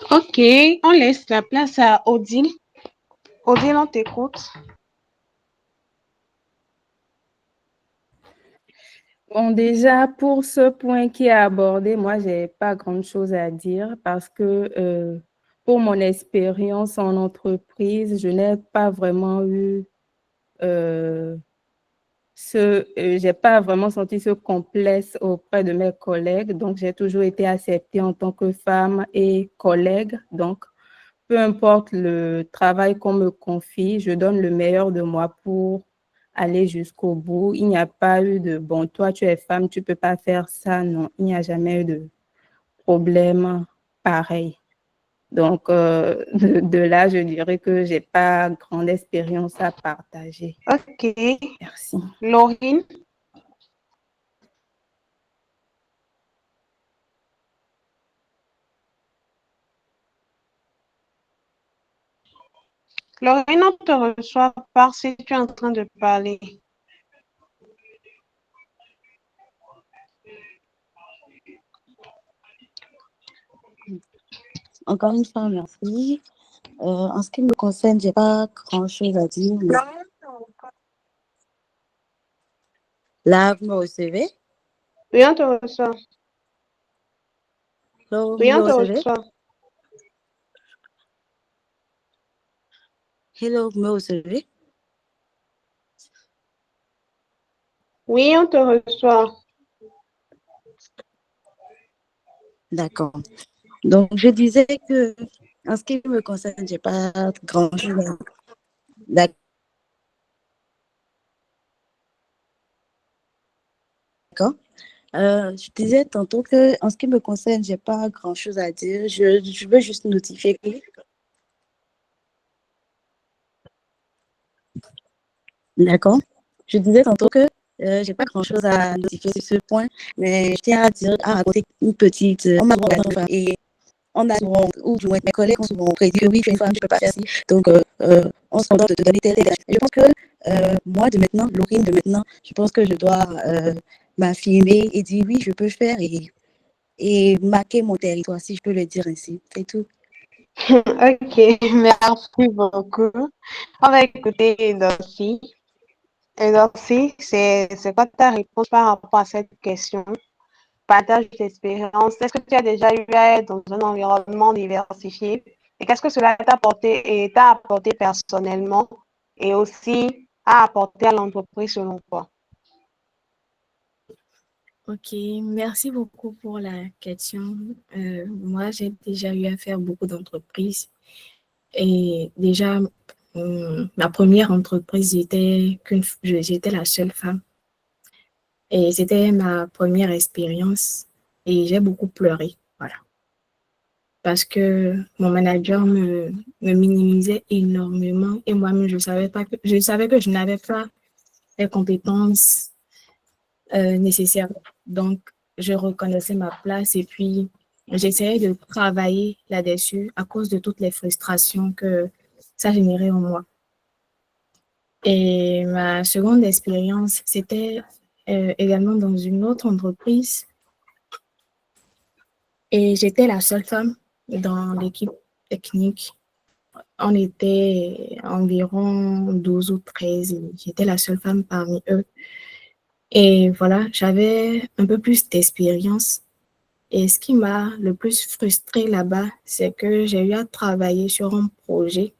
Ok, on laisse la place à Odile. Odile, on t'écoute. Bon, déjà, pour ce point qui est abordé, moi, j'ai pas grand-chose à dire parce que pour mon expérience en entreprise, je n'ai pas vraiment eu j'ai pas vraiment senti ce complexe auprès de mes collègues. Donc, j'ai toujours été acceptée en tant que femme et collègue. Donc, peu importe le travail qu'on me confie, je donne le meilleur de moi pour aller jusqu'au bout. Il n'y a pas eu de, bon, toi, tu es femme, tu peux pas faire ça. Non, il n'y a jamais eu de problème pareil. Donc, de là, je dirais que j'ai pas grande expérience à partager. Ok. Merci. Laurine. Laurine, on te reçoit par si tu es en train de parler. Encore une fois, merci. En ce qui me concerne, j'ai pas grand-chose à dire. Mais... Là, vous me recevez? Oui, on te reçoit. Hello, Oui, vous on me te recevez? reçoit. Hello, vous me recevez? Oui, on te reçoit. D'accord. Donc, je disais que, en ce qui me concerne, j'ai pas grand-chose. D'accord. Je disais tantôt que, en ce qui me concerne, j'ai pas grand-chose à dire. Je veux juste notifier que. D'accord. Je disais tantôt que j'ai pas grand-chose à notifier sur ce point, mais je tiens à raconter une petite. On m'a demandé et on a souvent, ou du moins mes collègues ont souvent prédit que oui, tu es une femme, tu peux pas faire ci. Donc, on se contente de te donner tel. Et je pense que moi, de maintenant, Laurine, de maintenant, je pense que je dois m'affirmer et dire oui, je peux faire et marquer mon territoire, si je peux le dire ainsi. C'est tout. Ok, merci beaucoup. On va écouter Dorcy. Et Dorcy, c'est quoi ta réponse par rapport à cette question? Partage d'expérience. Est-ce que tu as déjà eu à être dans un environnement diversifié? Et qu'est-ce que cela t'a apporté personnellement et aussi a apporté à l'entreprise selon toi? Ok, merci beaucoup pour la question. Moi, j'ai déjà eu à faire beaucoup d'entreprises. Et déjà, ma première entreprise, j'étais la seule femme. Et c'était ma première expérience. Et j'ai beaucoup pleuré. Voilà. Parce que mon manager me minimisait énormément. Et moi-même, je savais que je n'avais pas les compétences nécessaires. Donc, je reconnaissais ma place et puis j'essayais de travailler là-dessus à cause de toutes les frustrations que ça générait en moi. Et ma seconde expérience, c'était également dans une autre entreprise et j'étais la seule femme dans l'équipe technique. On était environ 12 ou 13 et j'étais la seule femme parmi eux. Et voilà, j'avais un peu plus d'expérience. Et ce qui m'a le plus frustrée là-bas, c'est que j'ai eu à travailler sur un projet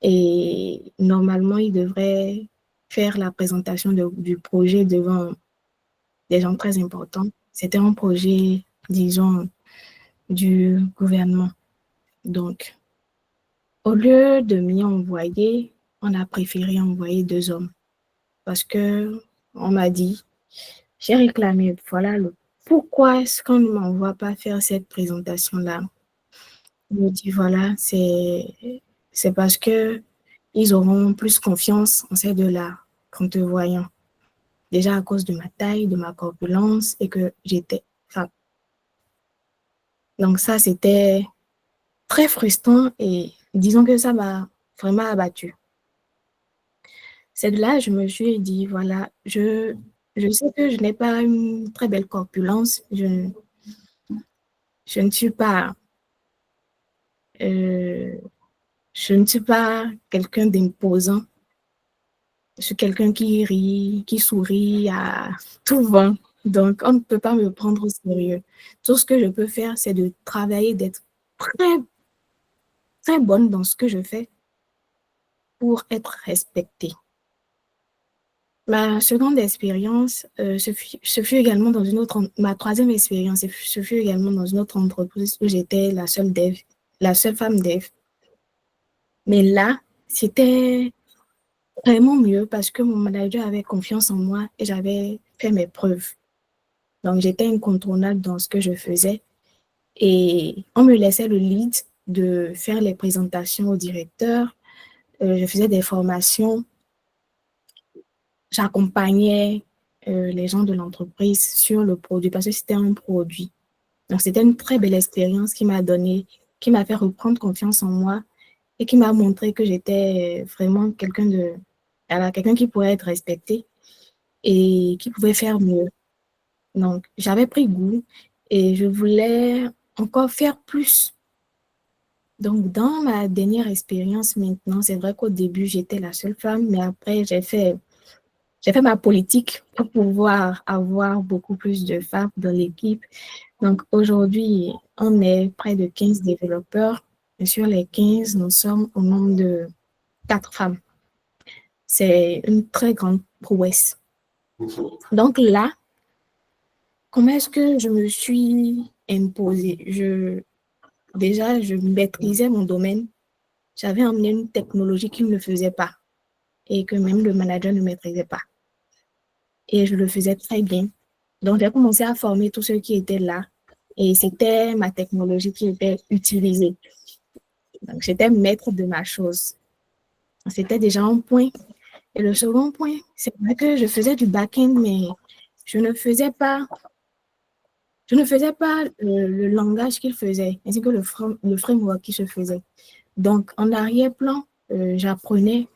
et normalement, il devrait faire la présentation du projet devant des gens très importants. C'était un projet, disons, du gouvernement. Donc, au lieu de m'y envoyer, on a préféré envoyer 2 hommes parce que on m'a dit, j'ai réclamé, voilà, pourquoi est-ce qu'on ne m'envoie pas faire cette présentation-là? On me dit, voilà, c'est parce que ils auront plus confiance en ces deux-là qu'en te voyant. Déjà à cause de ma taille, de ma corpulence et que j'étais femme. Donc ça, c'était très frustrant et disons que ça m'a vraiment abattue. C'est de là, je me suis dit, voilà, je sais que je n'ai pas une très belle corpulence, je ne suis pas, je ne suis pas quelqu'un d'imposant. Je suis quelqu'un qui rit, qui sourit à tout vent. Donc, on ne peut pas me prendre au sérieux. Tout ce que je peux faire, c'est de travailler, d'être très, très bonne dans ce que je fais pour être respectée. Ma seconde expérience, ce fut également dans une autre, ma troisième expérience, ce fut également dans une autre entreprise où j'étais la seule dev, la seule femme dev. Mais là, c'était vraiment mieux parce que mon manager avait confiance en moi et j'avais fait mes preuves. Donc, j'étais incontournable dans ce que je faisais et on me laissait le lead de faire les présentations au directeur. Je faisais des formations. J'accompagnais les gens de l'entreprise sur le produit parce que c'était un produit. Donc, c'était une très belle expérience qui m'a fait reprendre confiance en moi et qui m'a montré que j'étais vraiment quelqu'un qui pourrait être respecté et qui pouvait faire mieux. Donc, j'avais pris goût et je voulais encore faire plus. Donc, dans ma dernière expérience maintenant, c'est vrai qu'au début, j'étais la seule femme, mais après, j'ai fait ma politique pour pouvoir avoir beaucoup plus de femmes dans l'équipe. Donc, aujourd'hui, on est près de 15 développeurs. Et sur les 15, nous sommes au nombre de 4 femmes. C'est une très grande prouesse. Donc là, comment est-ce que je me suis imposée? Déjà, je maîtrisais mon domaine. J'avais emmené une technologie qu'il ne faisait pas et que même le manager ne maîtrisait pas. Et je le faisais très bien. Donc, j'ai commencé à former tous ceux qui étaient là et c'était ma technologie qui était utilisée. Donc, j'étais maître de ma chose. C'était déjà un point. Et le second point, c'est vrai que je faisais du back-end, mais je ne faisais pas le langage qu'il faisait, ainsi que le framework qui se faisait. Donc, en arrière-plan, j'apprenais.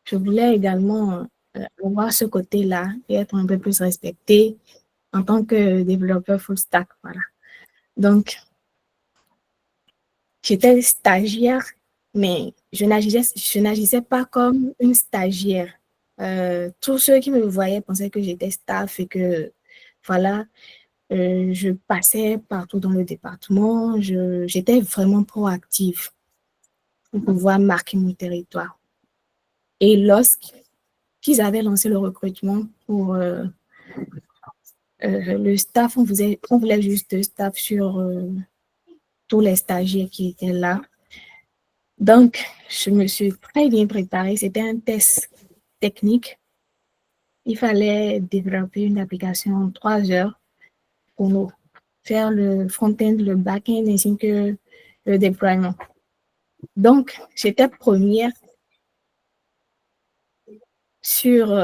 Je voulais également avoir ce côté-là et être un peu plus respectée en tant que développeur full stack. Voilà. Donc, j'étais stagiaire, mais je n'agissais pas comme une stagiaire. Tous ceux qui me voyaient pensaient que j'étais staff et que, voilà, je passais partout dans le département. J'étais vraiment proactive pour pouvoir marquer mon territoire. Et lorsqu'ils avaient lancé le recrutement pour le staff, on voulait juste de staff sur tous les stagiaires qui étaient là. Donc, je me suis très bien préparée. C'était un test technique. Il fallait développer une application en 3 heures pour nous faire le front-end, le back-end ainsi que le déploiement. Donc, j'étais première sur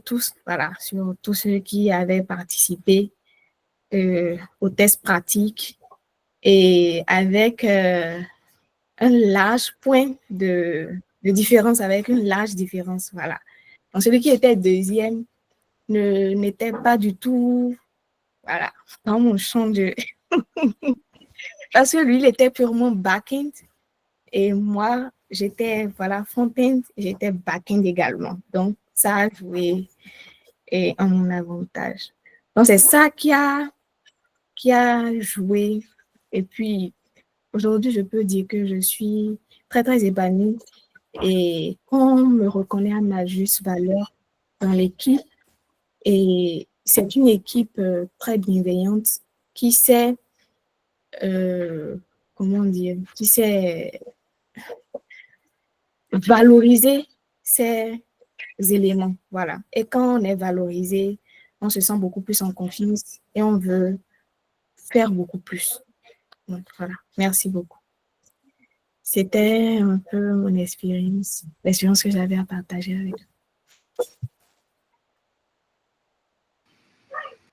tous, voilà, sur tous ceux qui avaient participé aux tests pratiques et avec un large point de différence, avec une large différence, voilà. Donc, celui qui était deuxième n'était pas du tout, voilà, dans mon champ de... Parce que lui, il était purement back-end et moi, j'étais, voilà, front-end, j'étais back-end également. Donc, ça a joué en mon avantage. Donc, c'est ça qui a joué. Et puis, aujourd'hui, je peux dire que je suis très, très épanouie et on me reconnaît à ma juste valeur dans l'équipe. Et c'est une équipe très bienveillante qui sait, comment dire, qui sait valoriser ces éléments. Voilà. Et quand on est valorisé, on se sent beaucoup plus en confiance et on veut faire beaucoup plus. Donc, voilà. Merci beaucoup. C'était un peu mon expérience, l'expérience que j'avais à partager avec vous.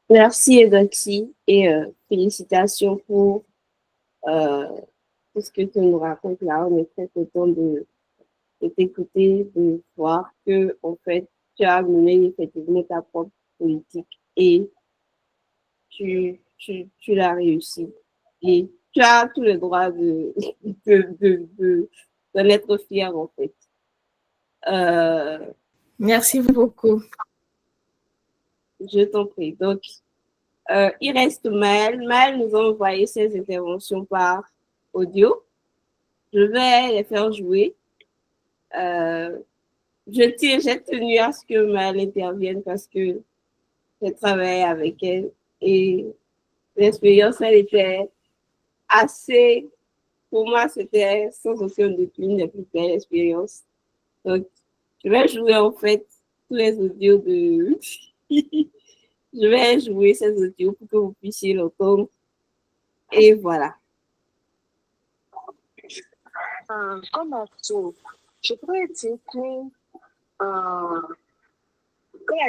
Merci Edoxy et félicitations pour tout ce que tu nous racontes là. On est très content de t'écouter, de voir que en fait tu as mené effectivement ta propre politique et tu l'as réussi. Et tu as tout le droit d'en être fier en fait. Merci beaucoup. Je t'en prie. Donc, il reste Maëlle. Maëlle nous a envoyé ses interventions par audio. Je vais les faire jouer. J'ai tenu à ce que Maëlle intervienne parce que j'ai travaillé avec elle et l'expérience, elle était assez, pour moi, c'était sans aucun doute l'une des plus belles expériences. Donc, je vais jouer en fait tous les audios de... Je vais jouer ces audios pour que vous puissiez l'entendre. Et voilà. Comme atout, je pourrais dire que la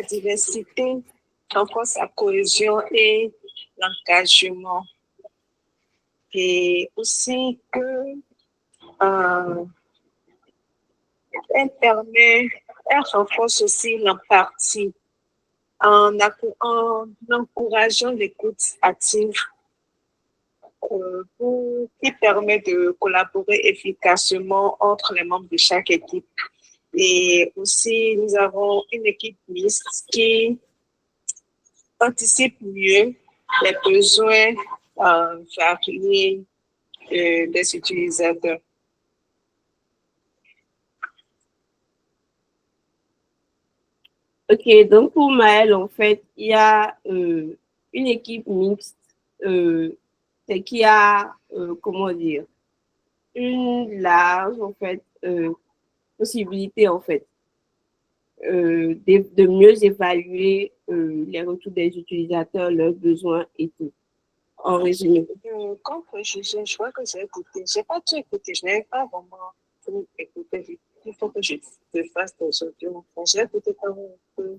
diversité renforce sa cohésion et l'engagement. Et aussi que elle renforce aussi l'empathie en encourageant l'écoute active qui permet de collaborer efficacement entre les membres de chaque équipe. Et aussi, nous avons une équipe mixte qui anticipe mieux les besoins variés des utilisateurs. Ok, donc pour Maëlle, en fait, il y a une équipe mixte qui a, comment dire, une large, en fait, possibilité, en fait, de mieux évaluer les retours des utilisateurs, leurs besoins et tout, en résumé. Comme préjugé, je crois que j'ai écouté. Je n'ai pas tout écouté, je n'ai pas vraiment tout écouté. Il faut que je fasse des audios. J'ai écouté quand même un peu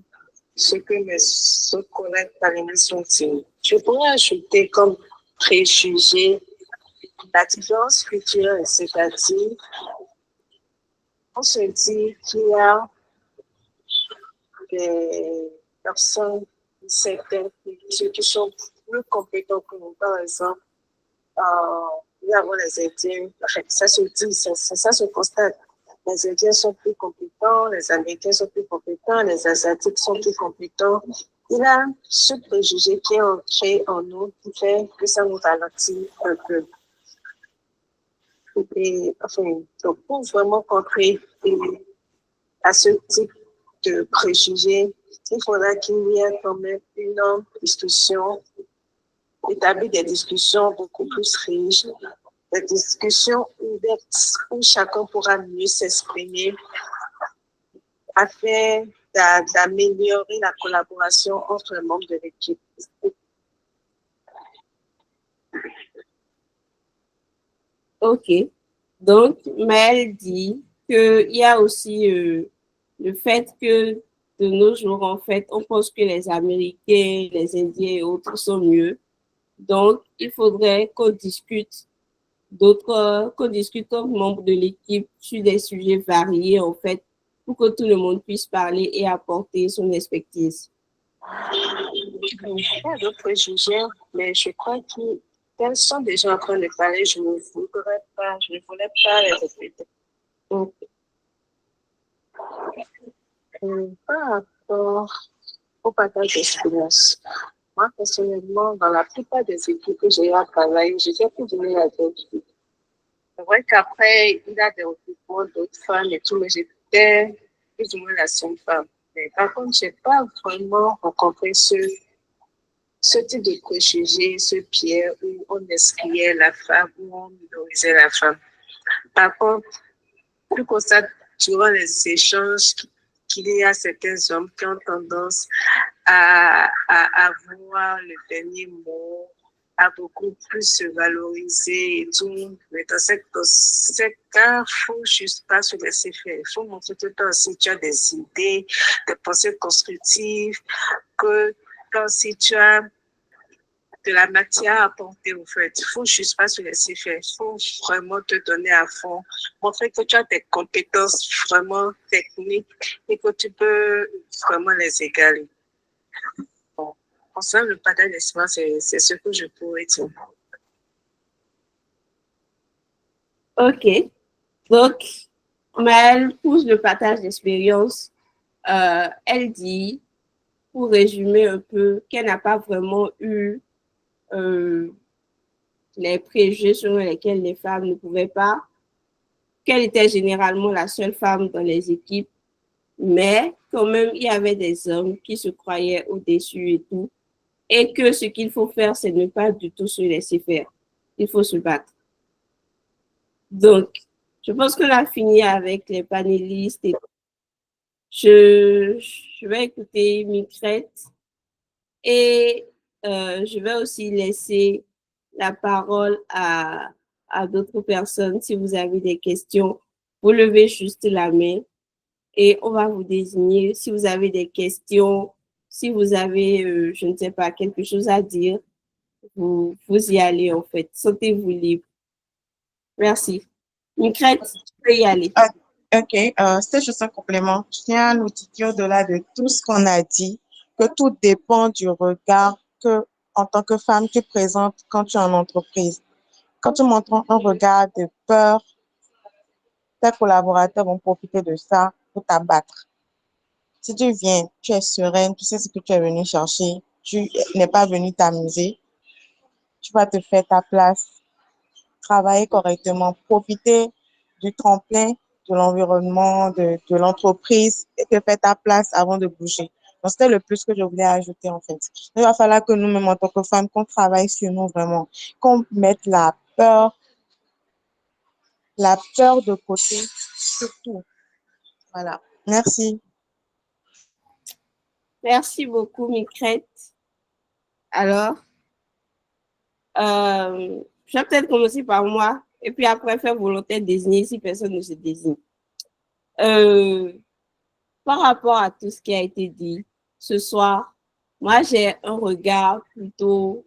ce que mes autres collègues par l'émission disent. Je pourrais ajouter comme préjugé la différence culturelle, c'est-à-dire, on se dit qu'il y a des personnes de certains pays qui sont plus compétents que nous. Par exemple, il y a les Indiens, ça se dit, ça se constate. Les Indiens sont plus compétents, les Américains sont plus compétents, les Asiatiques sont plus compétents. Il y a ce préjugé qui est ancré en nous qui fait que ça nous ralentit un peu. Et, enfin, donc pour vraiment contrer à ce type de préjugés, il faudra qu'il y ait quand même une discussion, établir des discussions beaucoup plus riches, des discussions ouvertes où chacun pourra mieux s'exprimer afin d'améliorer la collaboration entre les membres de l'équipe. Ok. Donc, Maëlle dit qu'il y a aussi le fait que de nos jours, en fait, on pense que les Américains, les Indiens et autres sont mieux. Donc, il faudrait qu'on discute qu'on discute comme membre de l'équipe sur des sujets variés, en fait, pour que tout le monde puisse parler et apporter son expertise. Il y a d'autres sujets, mais je crois qu'elles sont déjà en train de parler. Je ne voulais pas les répéter. Donc, par rapport au partage d'expérience, moi, personnellement, dans la plupart des équipes que j'ai travaillé, j'étais plus ou moins adultes. C'est vrai qu'après, il y a des recrutements d'autres femmes et tout, mais j'étais plus ou moins la seule femme. Mais par contre, je n'ai pas vraiment rencontré ce type de préjugé, ce pied où on excluait la femme, où on minorisait la femme. Par contre, je constate durant les échanges qu'il y a certains hommes qui ont tendance à avoir le dernier mot, à beaucoup plus se valoriser et tout. Mais dans ces cas, il ne faut juste pas se laisser faire. Il faut montrer que toi aussi tu as des idées, des pensées constructives, que toi aussi tu as de la matière à apporter au fait. Il ne faut juste pas se laisser faire. Il faut vraiment te donner à fond. Montrer que tu as des compétences vraiment techniques et que tu peux vraiment les égaler. Bon, concernant le partage d'expérience, c'est ce que je pourrais dire. OK. Donc, Maëlle pousse le partage d'expérience. Elle dit, pour résumer un peu, qu'elle n'a pas vraiment eu les préjugés selon lesquels les femmes ne pouvaient pas, qu'elle était généralement la seule femme dans les équipes, mais quand même, il y avait des hommes qui se croyaient au-dessus et tout, et que ce qu'il faut faire, c'est ne pas du tout se laisser faire. Il faut se battre. Donc, je pense qu'on a fini avec les panélistes et je vais écouter Micrette et je vais aussi laisser la parole à d'autres personnes. Si vous avez des questions, vous levez juste la main et on va vous désigner. Si vous avez des questions, si vous avez, je ne sais pas, quelque chose à dire, vous y allez en fait. Sentez-vous libre. Merci. Micrette, tu peux y aller. OK, c'est juste un complément. Je tiens à nous dire qu'au-delà de tout ce qu'on a dit, que tout dépend du regard que, en tant que femme, tu présentes quand tu es en entreprise. Quand tu montres un regard de peur, tes collaborateurs vont profiter de ça pour t'abattre. Si tu viens, tu es sereine, tu sais ce que tu es venu chercher, tu n'es pas venu t'amuser, tu vas te faire ta place, travailler correctement, profiter du tremplin de l'environnement, de l'entreprise et te faire ta place avant de bouger. Donc, c'était le plus que je voulais ajouter, en fait. Il va falloir que nous-mêmes, en tant que femmes, qu'on travaille sur nous vraiment, qu'on mette la peur de côté, surtout. Voilà. Merci. Merci beaucoup, Micrette. Alors, je vais peut-être commencer par moi et puis après faire volontaire désigner si personne ne se désigne. Par rapport à tout ce qui a été dit ce soir, moi, j'ai un regard plutôt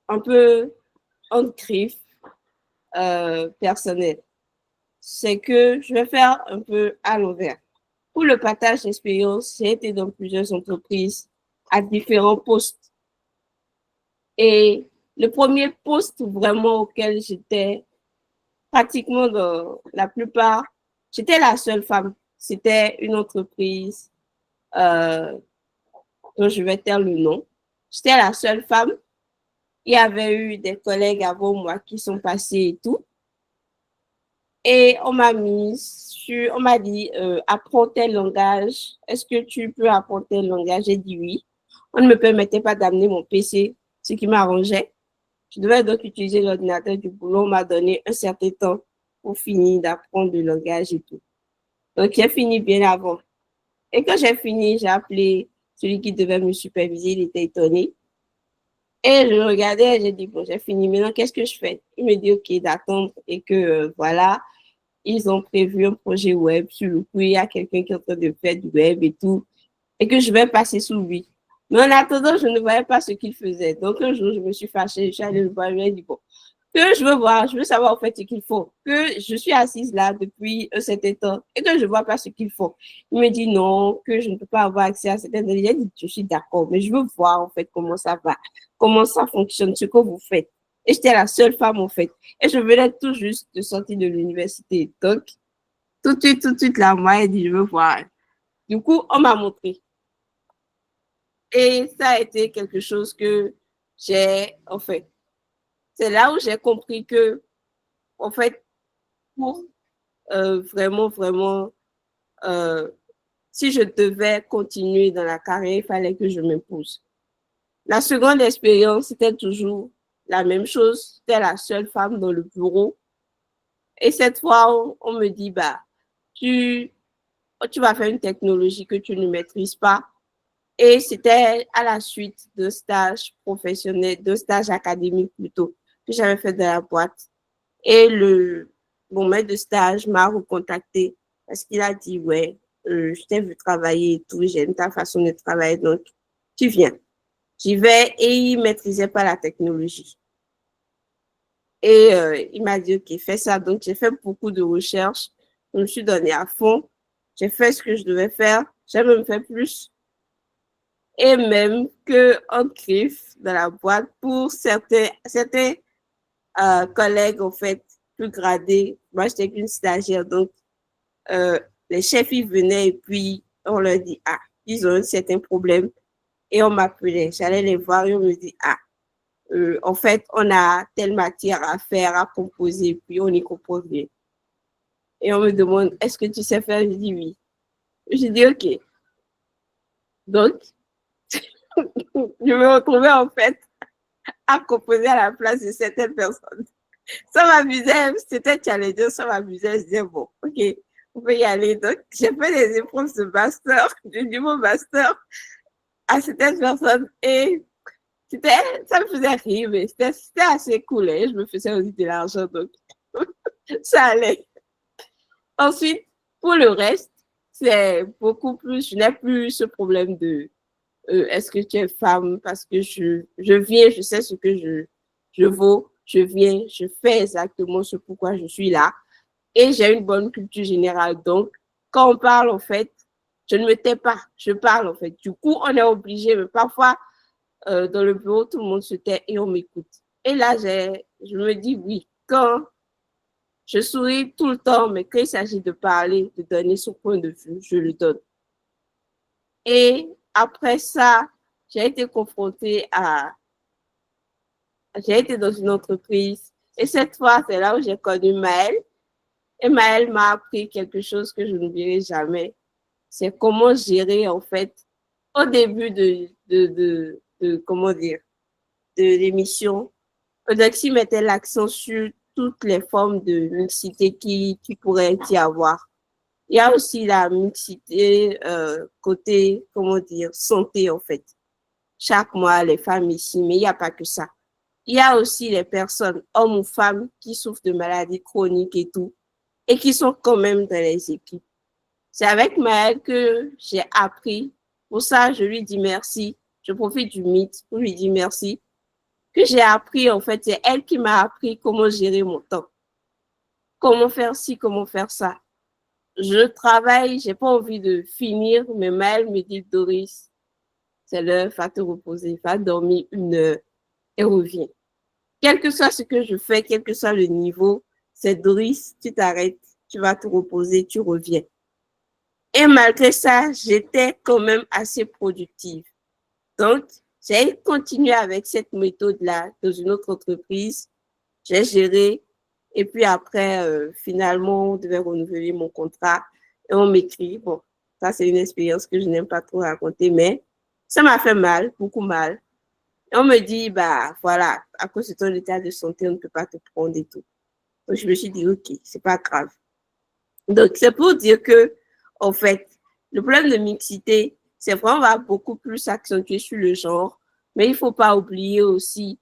un peu en griffe personnel. C'est que je vais faire un peu à l'envers. Pour le partage d'expérience, j'ai été dans plusieurs entreprises à différents postes. Et le premier poste vraiment auquel j'étais pratiquement dans la plupart, j'étais la seule femme. C'était une entreprise dont je vais taire le nom. J'étais la seule femme. Il y avait eu des collègues avant moi qui sont passés et tout. Et on m'a dit, apprends tel langage. Est-ce que tu peux apprendre tel langage? J'ai dit oui. On ne me permettait pas d'amener mon PC, ce qui m'arrangeait. Je devais donc utiliser l'ordinateur du boulot. On m'a donné un certain temps pour finir d'apprendre le langage et tout. Donc, j'ai fini bien avant. Et quand j'ai fini, j'ai appelé celui qui devait me superviser. Il était étonné. Et je regardais et j'ai dit, bon, j'ai fini. Maintenant, qu'est-ce que je fais? Il me dit, OK, d'attendre et que voilà. ils ont prévu un projet web. Sur le coup, il y a quelqu'un qui est en train de faire du web et tout, et que je vais passer sous lui. Mais en attendant, je ne voyais pas ce qu'il faisait. Donc, un jour, je me suis fâchée, je suis allée le voir, je lui ai dit, bon, que je veux voir, je veux savoir en fait ce qu'il faut, que je suis assise là depuis un certain temps et que je ne vois pas ce qu'il faut. Il me dit non, que je ne peux pas avoir accès à certaines données. J'ai dit, je suis d'accord, mais je veux voir en fait comment ça va, comment ça fonctionne, ce que vous faites. Et j'étais la seule femme en fait. Et je venais tout juste de sortir de l'université. Donc, tout de suite, là, moi, elle dit, je veux voir. Du coup, on m'a montré. Et ça a été quelque chose que j'ai, en fait, c'est là où j'ai compris que, en fait, pour vraiment, si je devais continuer dans la carrière, il fallait que je m'impose. La seconde expérience, c'était toujours la même chose. J'étais la seule femme dans le bureau. Et cette fois, on me dit, bah, tu vas faire une technologie que tu ne maîtrises pas. Et c'était à la suite d'un stage professionnel, d'un stage académique plutôt, que j'avais fait dans la boîte. Et mon maître de stage m'a recontacté parce qu'il a dit, ouais, je t'ai vu travailler et tout, j'aime ta façon de travailler, donc tu viens. J'y vais et il ne maîtrisait pas la technologie. Et il m'a dit, OK, fais ça. Donc, j'ai fait beaucoup de recherches. Je me suis donnée à fond. J'ai fait ce que je devais faire. J'ai même fait plus. Et même qu'en griffe dans la boîte, pour certains collègues, en fait, plus gradés, moi, j'étais qu'une stagiaire. Donc, les chefs, ils venaient et puis on leur dit, ah, ils ont un certain problème. Et on m'appelait. J'allais les voir et on me dit, ah, en fait, on a telle matière à faire, à composer, puis on y compose bien. Et on me demande, est-ce que tu sais faire? Je dis oui. Je dis OK. Donc, je me retrouvais en fait à composer à la place de certaines personnes. Ça m'amusait, c'était challengeant, ça m'amusait. Je disais, bon, OK, on peut y aller. Donc, j'ai fait des épreuves de master, du niveau master à certaines personnes et ça me faisait rire, mais c'était assez cool. Et je me faisais aussi de l'argent, donc ça allait. Ensuite, pour le reste, c'est beaucoup plus, je n'ai plus ce problème de est-ce que tu es femme parce que je viens, je sais ce que je vaux, je viens, je fais exactement ce pourquoi je suis là et j'ai une bonne culture générale. Donc, quand on parle, en fait, je ne me tais pas, je parle, en fait. Du coup, on est obligé, mais parfois, dans le bureau, tout le monde se tait et on m'écoute. Et là, je me dis oui, quand je souris tout le temps, mais quand il s'agit de parler, de donner son point de vue, je le donne. Et après ça, j'ai été dans une entreprise. Et cette fois, c'est là où j'ai connu Maëlle. Et Maëlle m'a appris quelque chose que je n'oublierai jamais. C'est comment gérer, en fait, au début comment dire, de l'émission. Odaxi mettait l'accent sur toutes les formes de mixité qui pourrait y avoir. Il y a aussi la mixité côté, comment dire, santé en fait. Chaque mois, les femmes ici, mais il n'y a pas que ça. Il y a aussi les personnes, hommes ou femmes, qui souffrent de maladies chroniques et tout, et qui sont quand même dans les équipes. C'est avec Maëlle que j'ai appris. Pour ça, je lui dis merci. Je profite du mythe pour lui dire merci. Que j'ai appris, en fait, c'est elle qui m'a appris comment gérer mon temps. Comment faire ci, comment faire ça. Je travaille, j'ai pas envie de finir, mais Maëlle me dit, Doris, c'est l'heure, va te reposer, va dormir 1 heure et reviens. Quel que soit ce que je fais, quel que soit le niveau, c'est Doris, tu t'arrêtes, tu vas te reposer, tu reviens. Et malgré ça, j'étais quand même assez productive. Donc, j'ai continué avec cette méthode-là dans une autre entreprise. J'ai géré. Et puis après, finalement, on devait renouveler mon contrat. Et on m'écrit. Bon, ça, c'est une expérience que je n'aime pas trop raconter, mais ça m'a fait mal, beaucoup mal. Et on me dit, bah voilà, à cause de ton état de santé, on ne peut pas te prendre et tout. Donc, je me suis dit, OK, c'est pas grave. Donc, c'est pour dire que, en fait, le problème de mixité, c'est vraiment va beaucoup plus accentuer sur le genre, mais il ne faut pas oublier aussi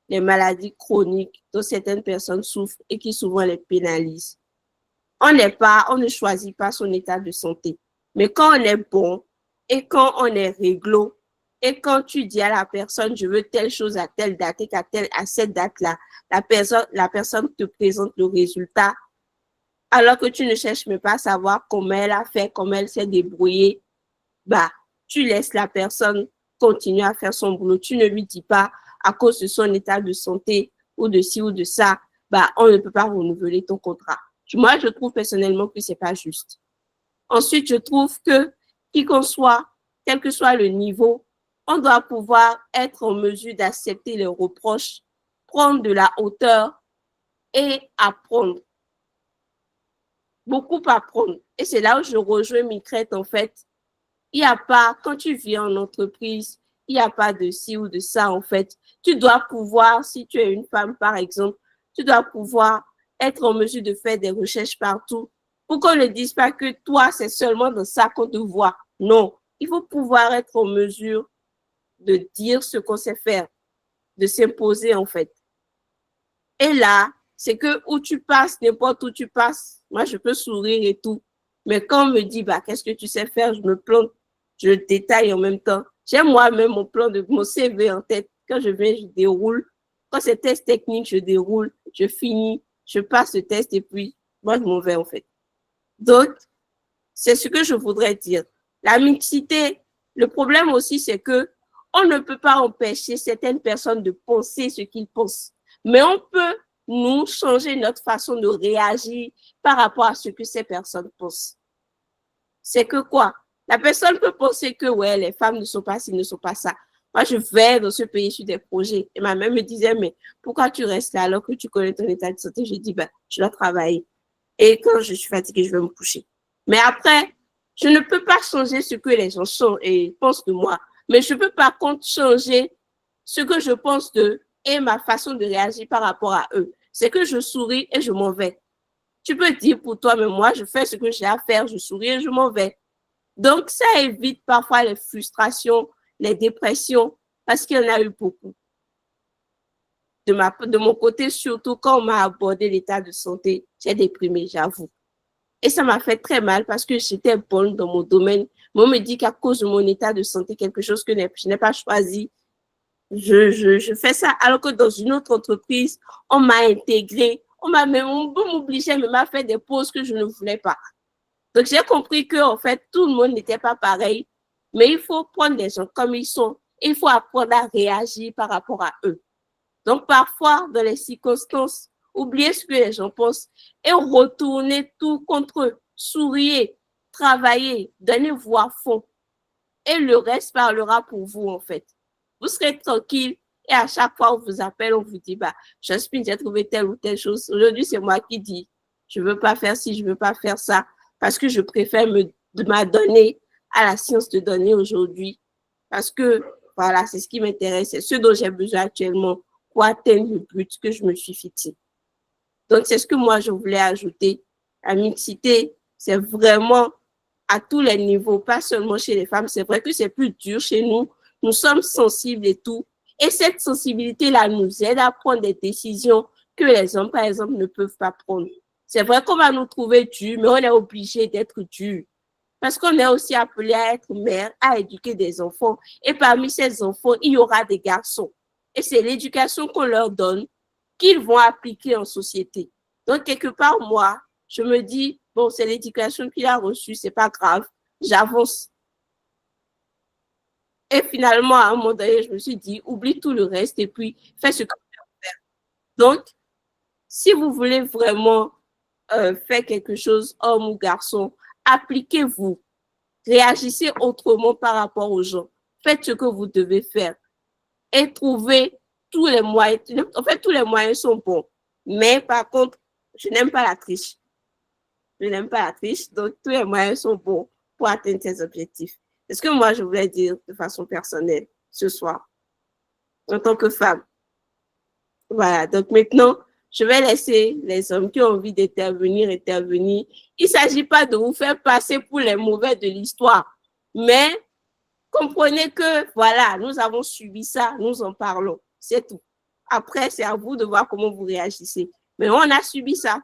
les maladies chroniques dont certaines personnes souffrent et qui souvent les pénalisent. On ne choisit pas son état de santé. Mais quand on est bon et quand on est réglo, et quand tu dis à la personne, je veux telle chose à telle date et à cette date-là, la personne te présente le résultat, alors que tu ne cherches même pas à savoir comment elle a fait, comment elle s'est débrouillée, bah, tu laisses la personne continuer à faire son boulot. Tu ne lui dis pas, à cause de son état de santé ou de ci ou de ça, bah, on ne peut pas renouveler ton contrat. Moi, je trouve personnellement que c'est pas juste. Ensuite, je trouve que, qui qu'on soit, quel que soit le niveau, on doit pouvoir être en mesure d'accepter les reproches, prendre de la hauteur et apprendre. Beaucoup apprendre. Et c'est là où je rejoins Micrette, en fait. Il n'y a pas, quand tu vis en entreprise, il n'y a pas de ci ou de ça, en fait. Tu dois pouvoir, si tu es une femme, par exemple, tu dois pouvoir être en mesure de faire des recherches partout pour qu'on ne dise pas que toi, c'est seulement dans ça qu'on te voit. Non, il faut pouvoir être en mesure de dire ce qu'on sait faire, de s'imposer, en fait. Et là, c'est que où tu passes, n'importe où tu passes, moi, je peux sourire et tout. Mais quand on me dit, bah, qu'est-ce que tu sais faire, je me plante, je détaille en même temps. J'ai moi-même mon plan de mon CV en tête. Quand je viens, je déroule. Quand c'est test technique, je déroule, je finis, je passe le test et puis, moi, je m'en vais, en fait. Donc, c'est ce que je voudrais dire. La mixité, le problème aussi, c'est que on ne peut pas empêcher certaines personnes de penser ce qu'ils pensent. Mais on peut, nous, changer notre façon de réagir par rapport à ce que ces personnes pensent. C'est que quoi? La personne peut penser que, ouais, les femmes ne sont pas ci, ne sont pas ça. Moi, je vais dans ce pays sur des projets. Et ma mère me disait, mais pourquoi tu restes là alors que tu connais ton état de santé? Je dis, ben, je dois travailler. Et quand je suis fatiguée, je vais me coucher. Mais après, je ne peux pas changer ce que les gens sont et pensent de moi. Mais je peux par contre changer ce que je pense d'eux et ma façon de réagir par rapport à eux. C'est que je souris et je m'en vais. Tu peux dire pour toi, mais moi, je fais ce que j'ai à faire, je souris et je m'en vais. Donc, ça évite parfois les frustrations, les dépressions, parce qu'il y en a eu beaucoup. De mon côté, surtout quand on m'a abordé l'état de santé, j'ai déprimé, j'avoue. Et ça m'a fait très mal parce que j'étais bonne dans mon domaine. Mais on me dit qu'à cause de mon état de santé, quelque chose que je n'ai pas choisi, je fais ça. Alors que dans une autre entreprise, on m'a intégré, on m'obligeait même à faire des pauses que je ne voulais pas. Donc, j'ai compris que, en fait, tout le monde n'était pas pareil, mais il faut prendre les gens comme ils sont. Il faut apprendre à réagir par rapport à eux. Donc, parfois, dans les circonstances, oubliez ce que les gens pensent et retournez tout contre eux. Souriez, travaillez, donnez-vous à fond. Et le reste parlera pour vous, en fait. Vous serez tranquille et à chaque fois, on vous appelle, on vous dit, bah, Jasmine, j'ai trouvé telle ou telle chose. Aujourd'hui, c'est moi qui dis, je veux pas faire ci, je veux pas faire ça, parce que je préfère m'adonner à la science de données aujourd'hui. Parce que, voilà, c'est ce qui m'intéresse, c'est ce dont j'ai besoin actuellement pour atteindre le but que je me suis fixé. Donc, c'est ce que moi, je voulais ajouter. La mixité, c'est vraiment à tous les niveaux, pas seulement chez les femmes. C'est vrai que c'est plus dur chez nous. Nous sommes sensibles et tout. Et cette sensibilité-là nous aide à prendre des décisions que les hommes, par exemple, ne peuvent pas prendre. C'est vrai qu'on va nous trouver durs, mais on est obligé d'être durs. Parce qu'on est aussi appelé à être mère, à éduquer des enfants. Et parmi ces enfants, il y aura des garçons. Et c'est l'éducation qu'on leur donne qu'ils vont appliquer en société. Donc, quelque part, moi, je me dis, bon, c'est l'éducation qu'il a reçue, c'est pas grave, j'avance. Et finalement, à un moment donné, je me suis dit, oublie tout le reste et puis fais ce que tu veux faire. Donc, si vous voulez vraiment faire quelque chose, homme ou garçon, appliquez-vous. Réagissez autrement par rapport aux gens. Faites ce que vous devez faire. Et trouvez tous les moyens. En fait, tous les moyens sont bons. Mais par contre, je n'aime pas la triche. Je n'aime pas la triche. Donc, tous les moyens sont bons pour atteindre ces objectifs. C'est ce que moi, je voulais dire de façon personnelle ce soir, en tant que femme. Voilà. Donc, maintenant, je vais laisser les hommes qui ont envie d'intervenir, intervenir. Il ne s'agit pas de vous faire passer pour les mauvais de l'histoire, mais comprenez que, voilà, nous avons subi ça, nous en parlons, c'est tout. Après, c'est à vous de voir comment vous réagissez. Mais on a subi ça.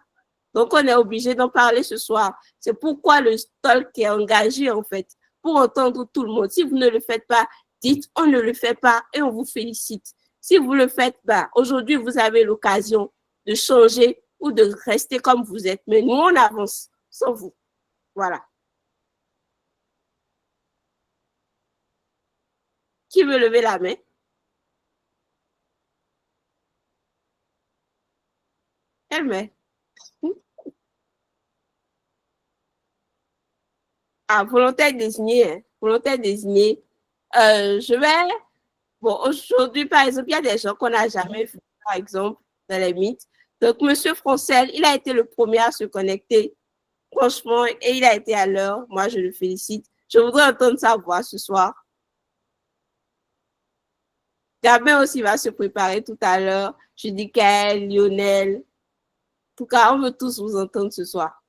Donc, on est obligé d'en parler ce soir. C'est pourquoi le talk est engagé, en fait, pour entendre tout le monde. Si vous ne le faites pas, dites on ne le fait pas et on vous félicite. Si vous le faites, bah, aujourd'hui, vous avez l'occasion de changer ou de rester comme vous êtes. Mais nous, on avance sans vous. Voilà. Qui veut lever la main? Elle met. Ah, volontaire désigné. Hein. Volontaire désigné. Je vais. Bon, aujourd'hui, par exemple, il y a des gens qu'on n'a jamais vus, par exemple, dans les mythes. Donc, Monsieur Francel, il a été le premier à se connecter, franchement, et il a été à l'heure. Moi, je le félicite. Je voudrais entendre sa voix ce soir. Gabin aussi va se préparer tout à l'heure. Judicaël, Lionel. En tout cas, on veut tous vous entendre ce soir.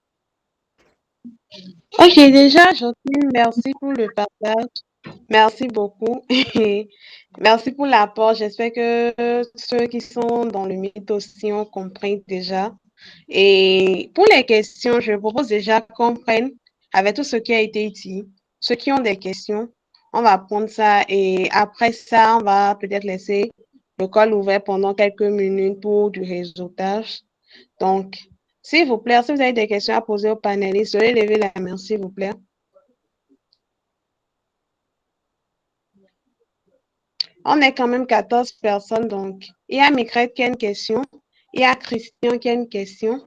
Ok, déjà, Jocelyne, merci pour le partage. Merci beaucoup. Merci pour l'apport. J'espère que ceux qui sont dans le mythe aussi ont compris déjà. Et pour les questions, je propose déjà qu'on prenne avec tout ce qui a été dit. Ceux qui ont des questions, on va prendre ça et après ça, on va peut-être laisser le call ouvert pendant quelques minutes pour du réseautage. Donc, s'il vous plaît, si vous avez des questions à poser aux panélistes, veuillez lever la main, s'il vous plaît. On est quand même 14 personnes, donc il y a Migrette qui a une question, il y a Christian qui a une question.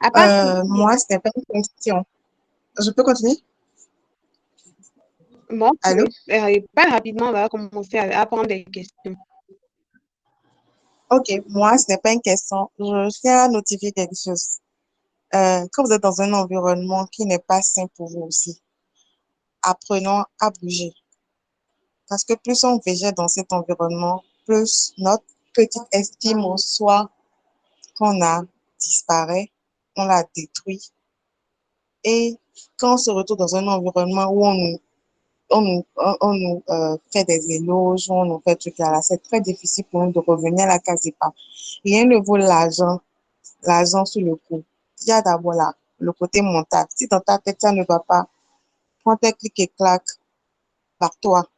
Moi, ce n'est pas une question. Je peux continuer? Bon, Allô? pas rapidement, on va commencer à prendre des questions. Ok, moi, ce n'est pas une question. Je tiens à notifier quelque chose. Quand vous êtes dans un environnement qui n'est pas sain pour vous aussi, apprenons à bouger. Parce que plus on végète dans cet environnement, plus notre petite estime en soi qu'on a disparaît, on la détruit. Et quand on se retrouve dans un environnement où on nous fait des éloges, on nous fait trucs là, c'est très difficile pour nous de revenir à la case départ. Rien ne vaut l'argent sur le coup. Il y a d'abord là, le côté mental. Si dans ta tête, ça ne va pas, prends tes clics et claques, par toi.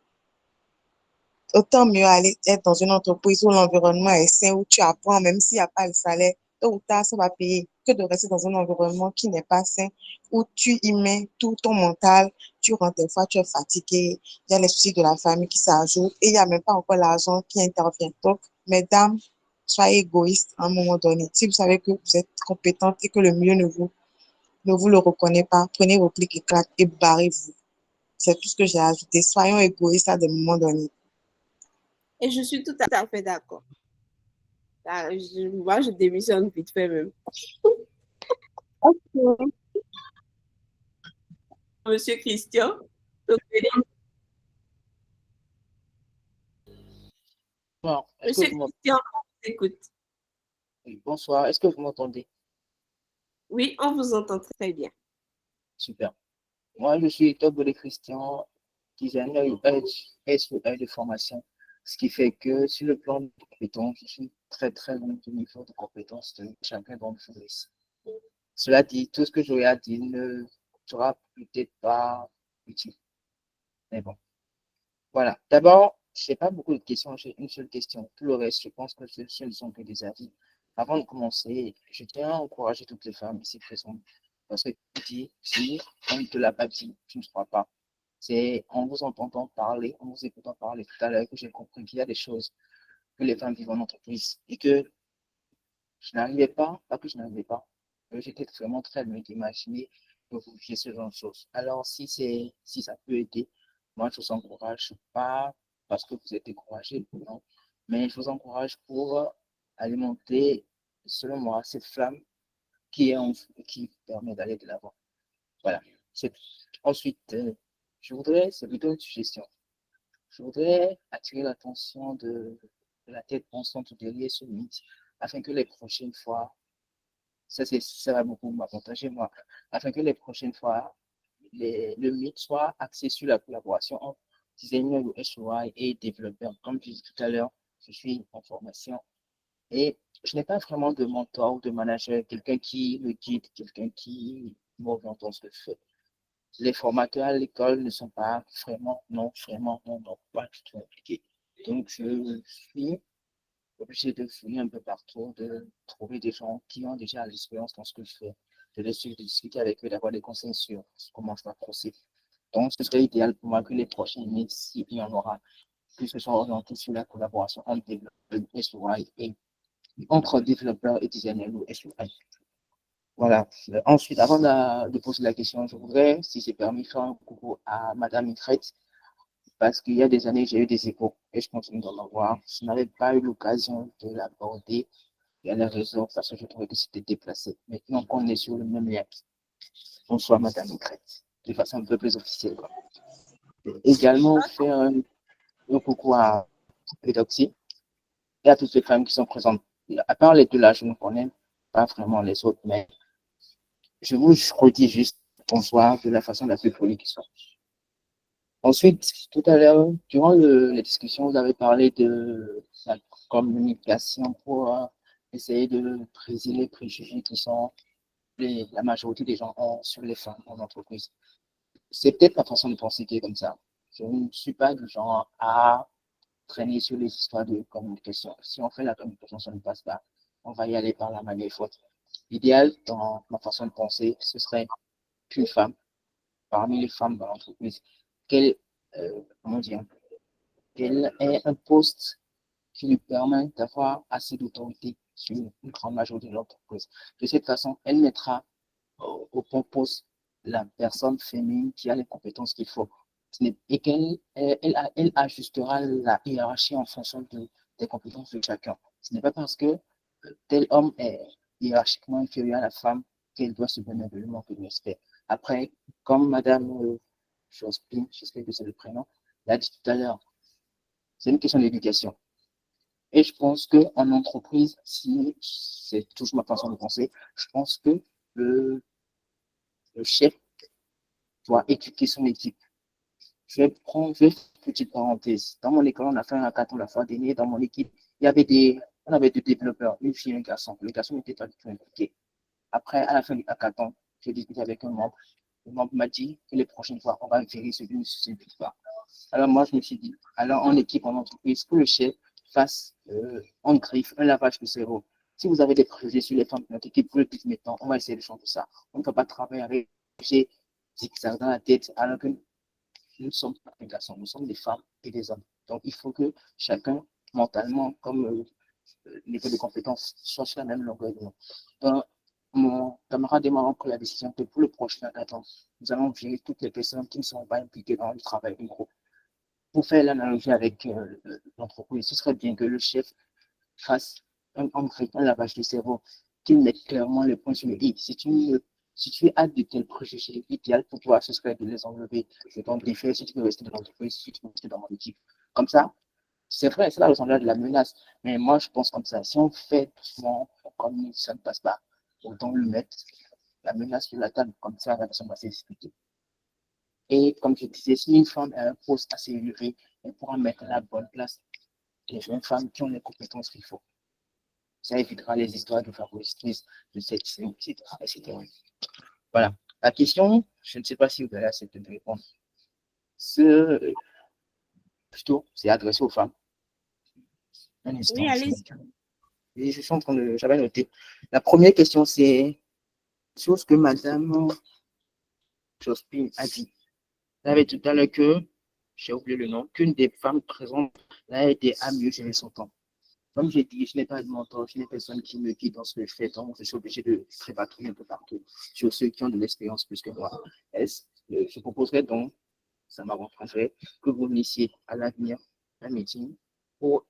Autant mieux aller être dans une entreprise où l'environnement est sain, où tu apprends, même s'il n'y a pas le salaire, tôt ou tard, ça va payer, que de rester dans un environnement qui n'est pas sain, où tu y mets tout ton mental, tu rentres des fois, tu es fatigué, il y a les soucis de la famille qui s'ajoutent et il n'y a même pas encore l'argent qui intervient. Donc, mesdames, soyez égoïstes à un moment donné. Si vous savez que vous êtes compétente et que le milieu ne vous le reconnaît pas, prenez vos clics et claques et barrez-vous. C'est tout ce que j'ai ajouté. Soyons égoïstes à des moments donnés. Et je suis tout à fait d'accord. Moi, je démissionne vite fait même. Ok. Monsieur Christian. Donc, Bon, Monsieur Christian, on vous écoute. Oui, bonsoir, est-ce que vous m'entendez? Oui, on vous entend très bien. Super. Moi, je suis Togolais Christian, designer SEA de formation, ce qui fait que sur le plan de compétences, je suis très très bon au niveau de compétences de chacun d'entre vous ici. Cela dit, tout ce que j'aurais à dire ne sera peut-être pas utile. Mais bon, voilà. D'abord, je n'ai pas beaucoup de questions, j'ai une seule question. Tout le reste, je pense que ce ne sont que des avis. Avant de commencer, je tiens à encourager toutes les femmes ici présentes. Parce que tu dis, si on ne te l'a pas dit, tu ne crois pas. C'est en vous entendant parler, en vous écoutant parler tout à l'heure que j'ai compris qu'il y a des choses que les femmes vivent en entreprise et que je n'arrivais pas que je n'arrivais pas, que j'étais vraiment très loin d'imaginer que vous viviez ce genre de choses. Alors, si ça peut aider, moi, je vous encourage, pas parce que vous êtes découragé, non, mais je vous encourage pour alimenter, selon moi, cette flamme qui est en vous, qui permet d'aller de l'avant. Voilà. Ensuite, c'est plutôt une suggestion. Je voudrais attirer l'attention de la tête pensante derrière ce mythe, afin que les prochaines fois, ça va beaucoup m'avantager moi, afin que les prochaines fois, le mythe soit axé sur la collaboration entre designer UX/UI et développeur. Comme je disais tout à l'heure, je suis en formation Et je n'ai pas vraiment de mentor ou de manager, quelqu'un qui me guide, quelqu'un qui m'oriente dans ce que je fais. Les formateurs à l'école ne sont pas vraiment, non, pas du tout impliqués. Donc, je suis obligé de fouiller un peu partout, de trouver des gens qui ont déjà l'expérience dans ce que je fais, de discuter avec eux, d'avoir des conseils sur comment je dois procéder. Donc, ce serait idéal pour moi que les prochaines années, s'il y en aura, que ce soit orienté sur la collaboration entre développeurs SOI et entre développeurs et designers ou SOI. Voilà. Ensuite, avant de poser la question, je voudrais, si c'est permis, faire un coucou à Madame Incrette, parce qu'il y a des années, j'ai eu des échos et je continue d'en avoir. Je n'avais pas eu l'occasion de l'aborder. Il y a les raisons parce que je trouvais que c'était déplacé. Maintenant qu'on est sur le même lien, bonsoir Madame Incrette, de façon un peu plus officielle. Quoi. Également, faire un coucou à Edoxy et à toutes les femmes qui sont présentes. À part les deux là, je ne connais pas vraiment les autres, mais je vous redis juste bonsoir de la façon la plus polie qui soit. Ensuite, tout à l'heure, durant les discussions, vous avez parlé de la communication pour essayer de briser les préjugés qui sont la majorité des gens ont sur les femmes en entreprise. C'est peut-être ma façon de penser qui est comme ça. Je ne suis pas du genre à traîner sur les histoires de communication. Si on fait la communication, ça ne passe pas. On va y aller par la manière faute. L'idéal, dans ma façon de penser, ce serait qu'une femme, parmi les femmes dans l'entreprise, qu'elle, comment dire, qu'elle ait un poste qui lui permet d'avoir assez d'autorité sur une grande majorité de l'entreprise. De cette façon, elle mettra au bon poste la personne féminine qui a les compétences qu'il faut. Et elle ajustera la hiérarchie en fonction des compétences de chacun. Ce n'est pas parce que tel homme est hiérarchiquement inférieur à la femme qu'elle doit se donner de lui manquer de respect. Après, comme Madame Jospin, j'espère que c'est le prénom, l'a dit tout à l'heure, c'est une question d'éducation. Et je pense qu'en entreprise, si c'est toujours ma façon de penser, je pense que le chef doit éduquer son équipe. Je vais prendre juste une petite parenthèse. Dans mon école, on a fait un hackathon la fois dernière. Dans mon équipe, on avait deux développeurs, une fille et un garçon. Le garçon n'était pas du tout impliqué. Après, à la fin du hackathon, j'ai discuté avec un membre. Le membre m'a dit que les prochaines fois, on va vérifier celui qui ne s'implique pas. Alors moi, je me suis dit, alors en équipe, en entreprise, que le chef fasse en griffe un lavage de cerveau. Si vous avez des préjugés sur les femmes de notre équipe, vous le dites maintenant, on va essayer de changer ça. On ne peut pas travailler avec des zigzags dans la tête, alors que nous ne sommes pas des garçons, nous sommes des femmes et des hommes. Donc il faut que chacun, mentalement, comme niveau de compétences, soit sur la même longueur d'onde. Donc, mon camarade et moi avons pris la décision que pour le prochain hackathon, nous allons virer toutes les personnes qui ne sont pas impliquées dans le travail du groupe. Pour faire l'analogie avec l'entreprise, ce serait bien que le chef fasse un lavage de cerveau, qu'il mette clairement les points sur le i. Si tu as de tels préjugés, l'idéal pour toi, ce serait de les enlever. Je t'en défais si tu veux rester dans l'entreprise, si tu veux rester dans mon équipe. Comme ça, c'est vrai, c'est la raison de la menace. Mais moi, je pense comme ça. Si on fait doucement, comme ça ne passe pas, autant le mettre, la menace sur la table, comme ça, la personne va s'expliquer. Et comme je disais, si une femme a un poste assez élevé, elle pourra mettre à la bonne place les jeunes femmes qui ont les compétences qu'il faut. Ça évitera les histoires de favoritisme, de sexisme, etc. Voilà. La question, je ne sais pas si vous allez accepter de répondre. Plutôt, c'est adressé aux femmes. Un instant. Oui, allez-y. Et je suis en train de. J'avais noté. La première question, c'est sur ce que Madame Jospin a dit. Elle avait tout à l'heure que, j'ai oublié le nom, qu'une des femmes présentes l'a aidé à mieux gérer son temps. Comme j'ai dit, je n'ai pas de mentor, je n'ai personne qui me guide dans ce que je fais, donc je suis obligé de trépatouiller un peu partout sur ceux qui ont de l'expérience plus que moi. Je proposerais donc, ça m'avantagerait, que vous initiez à l'avenir un meeting au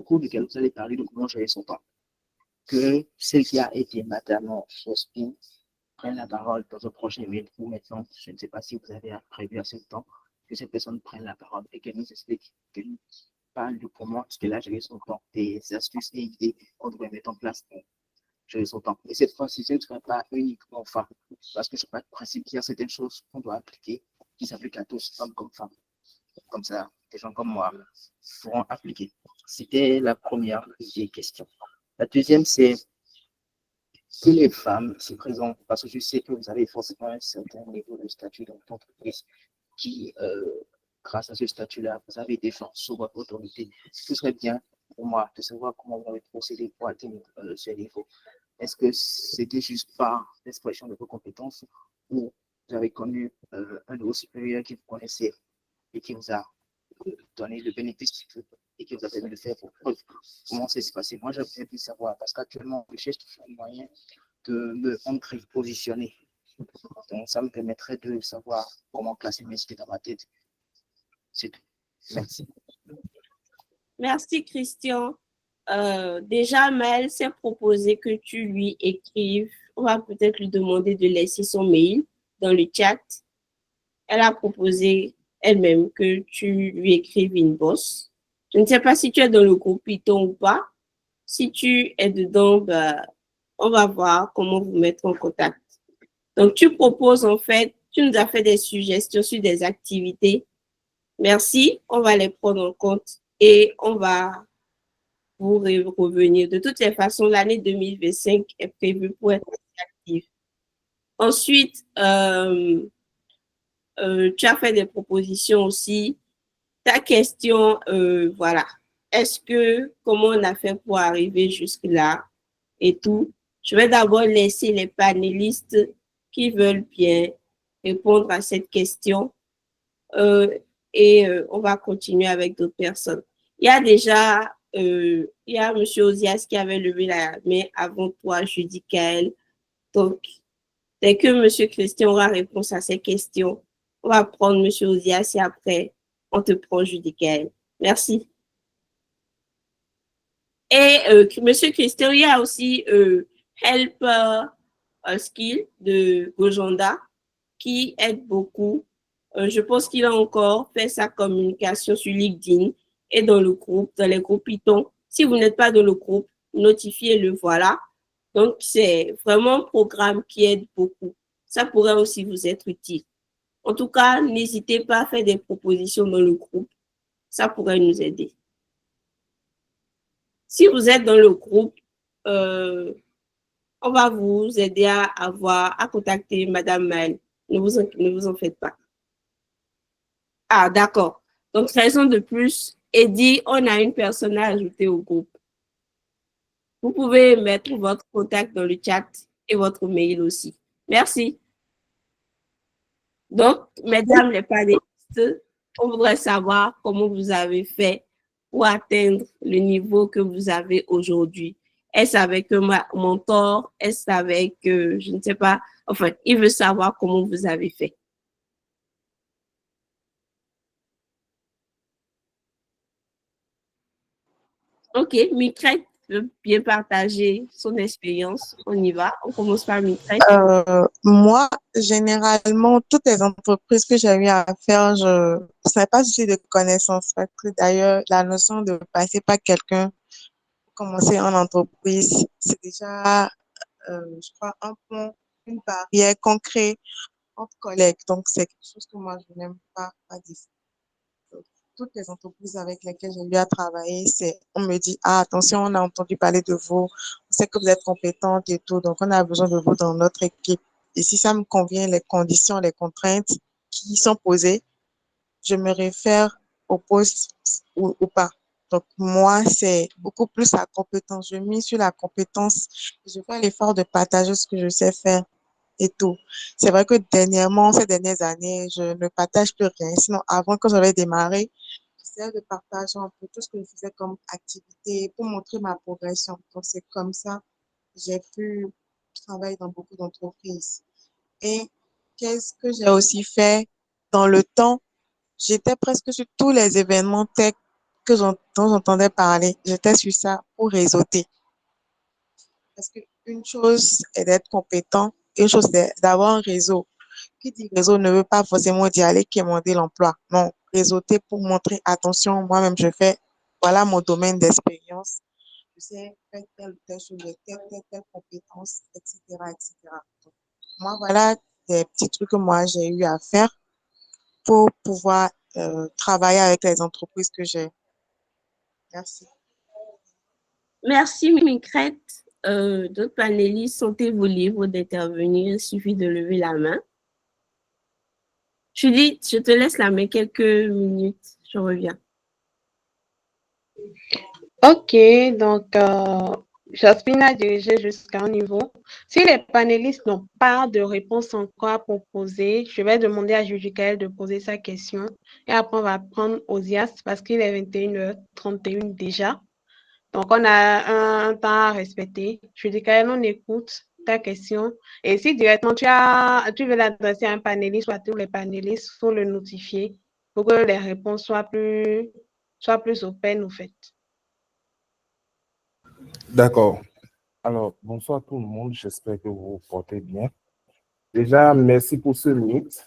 cours duquel vous allez parler de comment gérer son temps. Que celle qui a été Madame Jospin prenne la parole dans un prochain mail ou maintenant, je ne sais pas si vous avez prévu assez de temps, que cette personne prenne la parole et qu'elle nous explique, qu'elle nous parle de comment est-ce qu'elle a géré son temps, des astuces et idées qu'on devrait mettre en place pour gérer son temps. Et cette fois-ci, ce ne sera pas uniquement femmes, parce que je parle du principe qu'il y a certaines choses qu'on doit appliquer, qui s'appliquent à tous, hommes comme femmes. Comme ça, des gens comme moi pourront appliquer. C'était la première des questions. La deuxième, c'est que les femmes se présentent, parce que je sais que vous avez forcément un certain niveau de statut dans l'entreprise qui, grâce à ce statut-là, vous avez des gens sous votre autorité. Ce serait bien pour moi de savoir comment vous avez procédé pour atteindre ce niveau. Est-ce que c'était juste par l'expression de vos compétences ou vous avez connu un niveau supérieur qui vous connaissait et qui vous a donné le bénéfice et qui vous a permis de faire vos preuves? Comment ça s'est passé? Moi, j'aimerais bien savoir parce qu'actuellement, je cherche un moyen de me positionner. Donc, ça me permettrait de savoir comment classer mes idées dans ma tête. C'est tout. Merci. Merci, Christian. Déjà, Maëlle s'est proposé que tu lui écrives. On va peut-être lui demander de laisser son mail dans le chat. Elle a proposé elle-même que tu lui écrives une bosse. Je ne sais pas si tu es dans le groupe Python ou pas. Si tu es dedans, on va voir comment vous mettre en contact. Donc, tu proposes en fait, tu nous as fait des suggestions sur des activités. Merci, on va les prendre en compte et on va vous revenir. De toutes les façons, l'année 2025 est prévue pour être active. Ensuite, tu as fait des propositions aussi. Ta question, voilà. Comment on a fait pour arriver jusque-là et tout. Je vais d'abord laisser les panélistes qui veulent bien répondre à cette question et on va continuer avec d'autres personnes. Il y a déjà, il y a M. Ozias qui avait levé la main avant toi, Judy Kael. Donc, dès que M. Christian aura réponse à ces questions, on va prendre M. Ozias et après, on te prend Judy Kael. Merci. Et M. Christian, il y a aussi Helper Skill de Gojanda qui aide beaucoup. Je pense qu'il a encore fait sa communication sur LinkedIn et dans le groupe, dans les groupes Python. Si vous n'êtes pas dans le groupe, notifiez-le, voilà. Donc, c'est vraiment un programme qui aide beaucoup. Ça pourrait aussi vous être utile. En tout cas, n'hésitez pas à faire des propositions dans le groupe. Ça pourrait nous aider. Si vous êtes dans le groupe, on va vous aider à contacter Madame Maëlle. Ne vous en faites pas. Ah, d'accord. Donc, raison de plus, Eddie, on a une personne à ajouter au groupe. Vous pouvez mettre votre contact dans le chat et votre mail aussi. Merci. Donc, mesdames les panélistes, on voudrait savoir comment vous avez fait pour atteindre le niveau que vous avez aujourd'hui. Est-ce avec un mentor? Est-ce avec, je ne sais pas, enfin, il veut savoir comment vous avez fait. Ok, Mitret veut bien partager son expérience. On y va. On commence par Mitret. Moi, généralement, toutes les entreprises que j'ai eu à faire, ce n'est pas juste de connaissances. Parce que d'ailleurs, la notion de passer par quelqu'un pour commencer en entreprise, c'est déjà, je crois, un point, une barrière qu'on crée entre collègues. Donc, c'est quelque chose que moi, je n'aime pas du tout. Toutes les entreprises avec lesquelles j'ai eu à travailler, on me dit, ah, attention, on a entendu parler de vous, on sait que vous êtes compétente et tout, donc on a besoin de vous dans notre équipe. Et si ça me convient, les conditions, les contraintes qui sont posées, je me réfère au poste ou pas. Donc, moi, c'est beaucoup plus la compétence. Je mise sur la compétence. Je fais l'effort de partager ce que je sais faire et tout. C'est vrai que dernièrement, ces dernières années, je ne partage plus rien. Sinon, avant, quand j'avais démarré, j'essayais de partager un peu tout ce que je faisais comme activité pour montrer ma progression. Donc, c'est comme ça que j'ai pu travailler dans beaucoup d'entreprises. Et qu'est-ce que j'ai aussi fait dans le temps? J'étais presque sur tous les événements tech dont j'entendais parler. J'étais sur ça pour réseauter. Parce qu'une chose est d'être compétent, une chose est d'avoir un réseau. Qui dit réseau ne veut pas forcément dire aller quémander l'emploi. Non, réseauter pour montrer, attention, moi-même je fais, voilà mon domaine d'expérience. Je sais faire telle ou telle chose, telle compétence, etc., etc. Moi, voilà des petits trucs que moi j'ai eu à faire pour pouvoir travailler avec les entreprises que j'ai. Merci. Merci, Micrette. D'autres panélistes, sentez-vous libres d'intervenir? Il suffit de lever la main. Judith, je te laisse la main quelques minutes. Je reviens. Ok, donc Jasmine a dirigé jusqu'à un niveau. Si les panélistes n'ont pas de réponse encore à proposer, je vais demander à Judicaël de poser sa question. Et après, on va prendre Osias parce qu'il est 21h31 déjà. Donc, on a un temps à respecter. Judicaël, on écoute ta question. Et si directement tu veux l'adresser à un panéliste ou à tous les panélistes, il faut le notifier pour que les réponses soient plus open, au fait. D'accord. Alors, bonsoir tout le monde. J'espère que vous vous portez bien. Déjà, merci pour ce meet.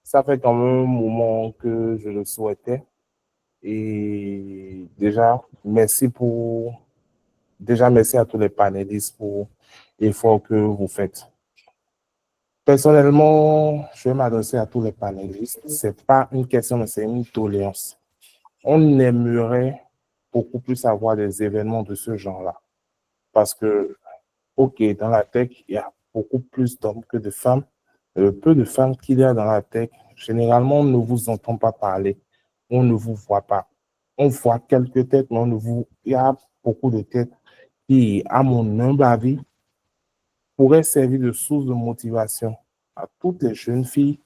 Ça fait quand même un moment que je le souhaitais. Et déjà, merci à tous les panélistes pour l'effort que vous faites. Personnellement, je vais m'adresser à tous les panélistes. C'est pas une question, mais c'est une doléance. On aimerait beaucoup plus avoir des événements de ce genre-là. Parce que, OK, dans la tech, il y a beaucoup plus d'hommes que de femmes. Peu de femmes qu'il y a dans la tech, généralement, on ne vous entend pas parler. On ne vous voit pas. On voit quelques têtes, mais il y a beaucoup de têtes qui, à mon humble avis, pourraient servir de source de motivation à toutes les jeunes filles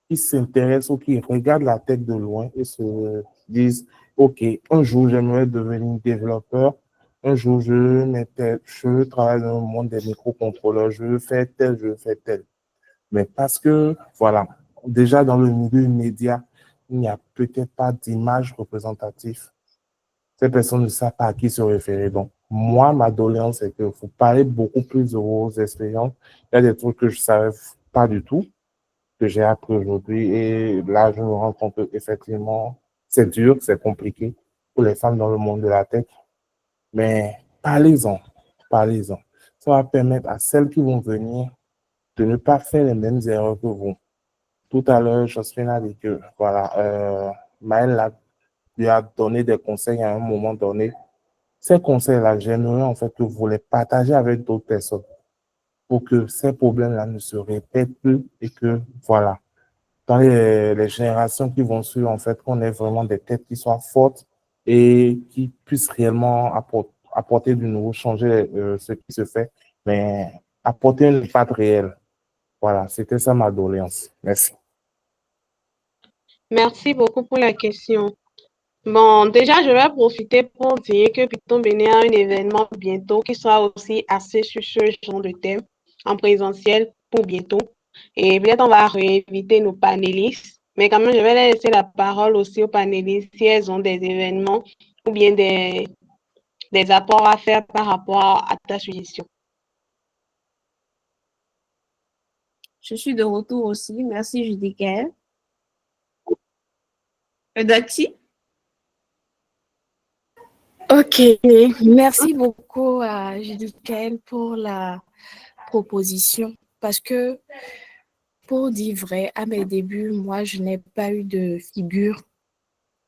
qui s'intéressent ou qui regardent la tech de loin et se disent, OK, un jour, j'aimerais devenir développeur. Un jour, je travaille dans le monde des microcontrôleurs, je veux faire tel, je veux faire tel. Mais parce que, voilà, déjà dans le milieu média, il n'y a peut-être pas d'image représentative. Ces personnes ne savent pas à qui se référer. Donc, moi, ma doléance, c'est que vous parlez beaucoup plus de vos expériences. Il y a des trucs que je ne savais pas du tout, que j'ai appris aujourd'hui. Et là, je me rends compte qu'effectivement, c'est dur, c'est compliqué pour les femmes dans le monde de la tech. Mais parlez-en. Ça va permettre à celles qui vont venir de ne pas faire les mêmes erreurs que vous. Tout à l'heure, Josephine a dit que, voilà, Maëlle lui a donné des conseils à un moment donné. Ces conseils-là, j'aimerais en fait que vous les partagez avec d'autres personnes pour que ces problèmes-là ne se répètent plus et que, voilà, dans les générations qui vont suivre, en fait, qu'on ait vraiment des têtes qui soient fortes et qui puissent réellement apporter du nouveau, changer ce qui se fait, mais apporter un impact réel. Voilà, c'était ça ma doléance. Merci. Merci beaucoup pour la question. Bon, déjà, je vais profiter pour dire que Python Bénin a un événement bientôt qui sera aussi axé sur ce genre de thème en présentiel pour bientôt. Et peut-être on va réinviter nos panélistes, mais quand même, je vais laisser la parole aussi aux panélistes si elles ont des événements ou bien des apports à faire par rapport à ta suggestion. Je suis de retour aussi. Merci, Judicaël. Dati? Ok, merci beaucoup à Judicaël pour la proposition parce que pour dire vrai, à mes débuts, moi, je n'ai pas eu de figure